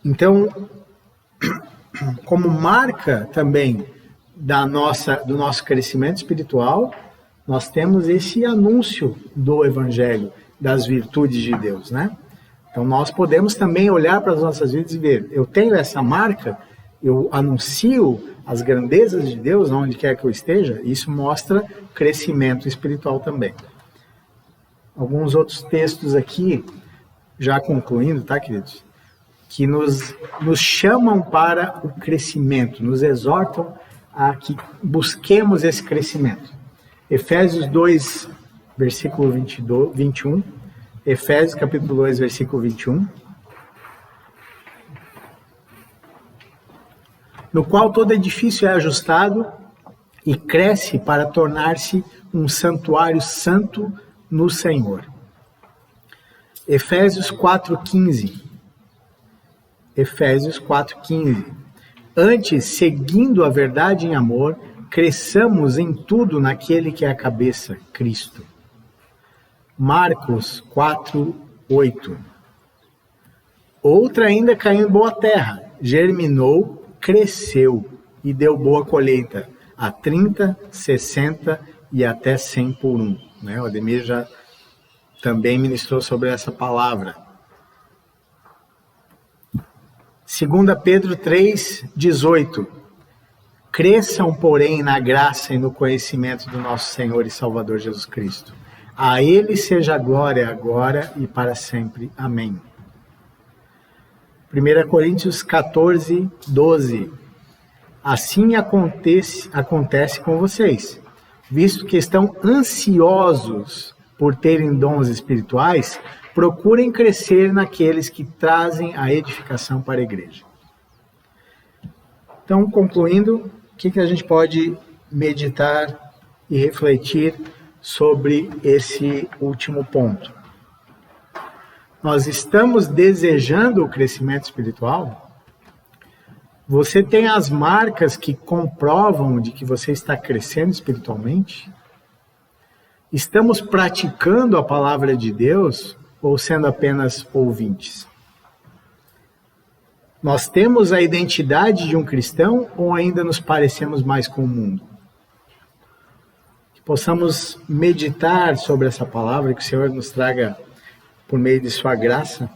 Então, como marca também do nosso crescimento espiritual, nós temos esse anúncio do Evangelho, das virtudes de Deus, né? Então, nós podemos também olhar para as nossas vidas e ver, eu tenho essa marca, eu anuncio as grandezas de Deus, onde quer que eu esteja, isso mostra crescimento espiritual também. Alguns outros textos aqui, já concluindo, tá, queridos? Que nos chamam para o crescimento, nos exortam a que busquemos esse crescimento. Efésios 2, versículo 21, Efésios capítulo 2, versículo 21. No qual todo edifício é ajustado e cresce para tornar-se um santuário santo no Senhor. Efésios 4:15. Efésios 4:15. Antes, seguindo a verdade em amor, cresçamos em tudo naquele que é a cabeça, Cristo. Marcos 4:8. Outra ainda caiu em boa terra, germinou, cresceu e deu boa colheita, a 30, 60 e até 100 por um. Né? O Ademir já também ministrou sobre essa palavra. 2 Pedro 3:18. Cresçam, porém, na graça e no conhecimento do nosso Senhor e Salvador Jesus Cristo. A Ele seja a glória agora e para sempre. Amém. 1 Coríntios 14:12. Assim acontece com vocês, visto que estão ansiosos por terem dons espirituais, procurem crescer naqueles que trazem a edificação para a igreja. Então, concluindo, o que a gente pode meditar e refletir sobre esse último ponto? Nós estamos desejando o crescimento espiritual? Você tem as marcas que comprovam de que você está crescendo espiritualmente? Estamos praticando a palavra de Deus ou sendo apenas ouvintes? Nós temos a identidade de um cristão ou ainda nos parecemos mais com o mundo? Que possamos meditar sobre essa palavra, que o Senhor nos traga, por meio de sua graça,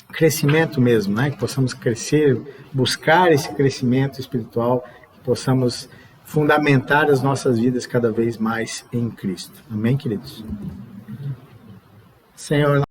crescimento mesmo, né? Que possamos crescer, buscar esse crescimento espiritual, que possamos fundamentar as nossas vidas cada vez mais em Cristo. Amém, queridos? Senhor,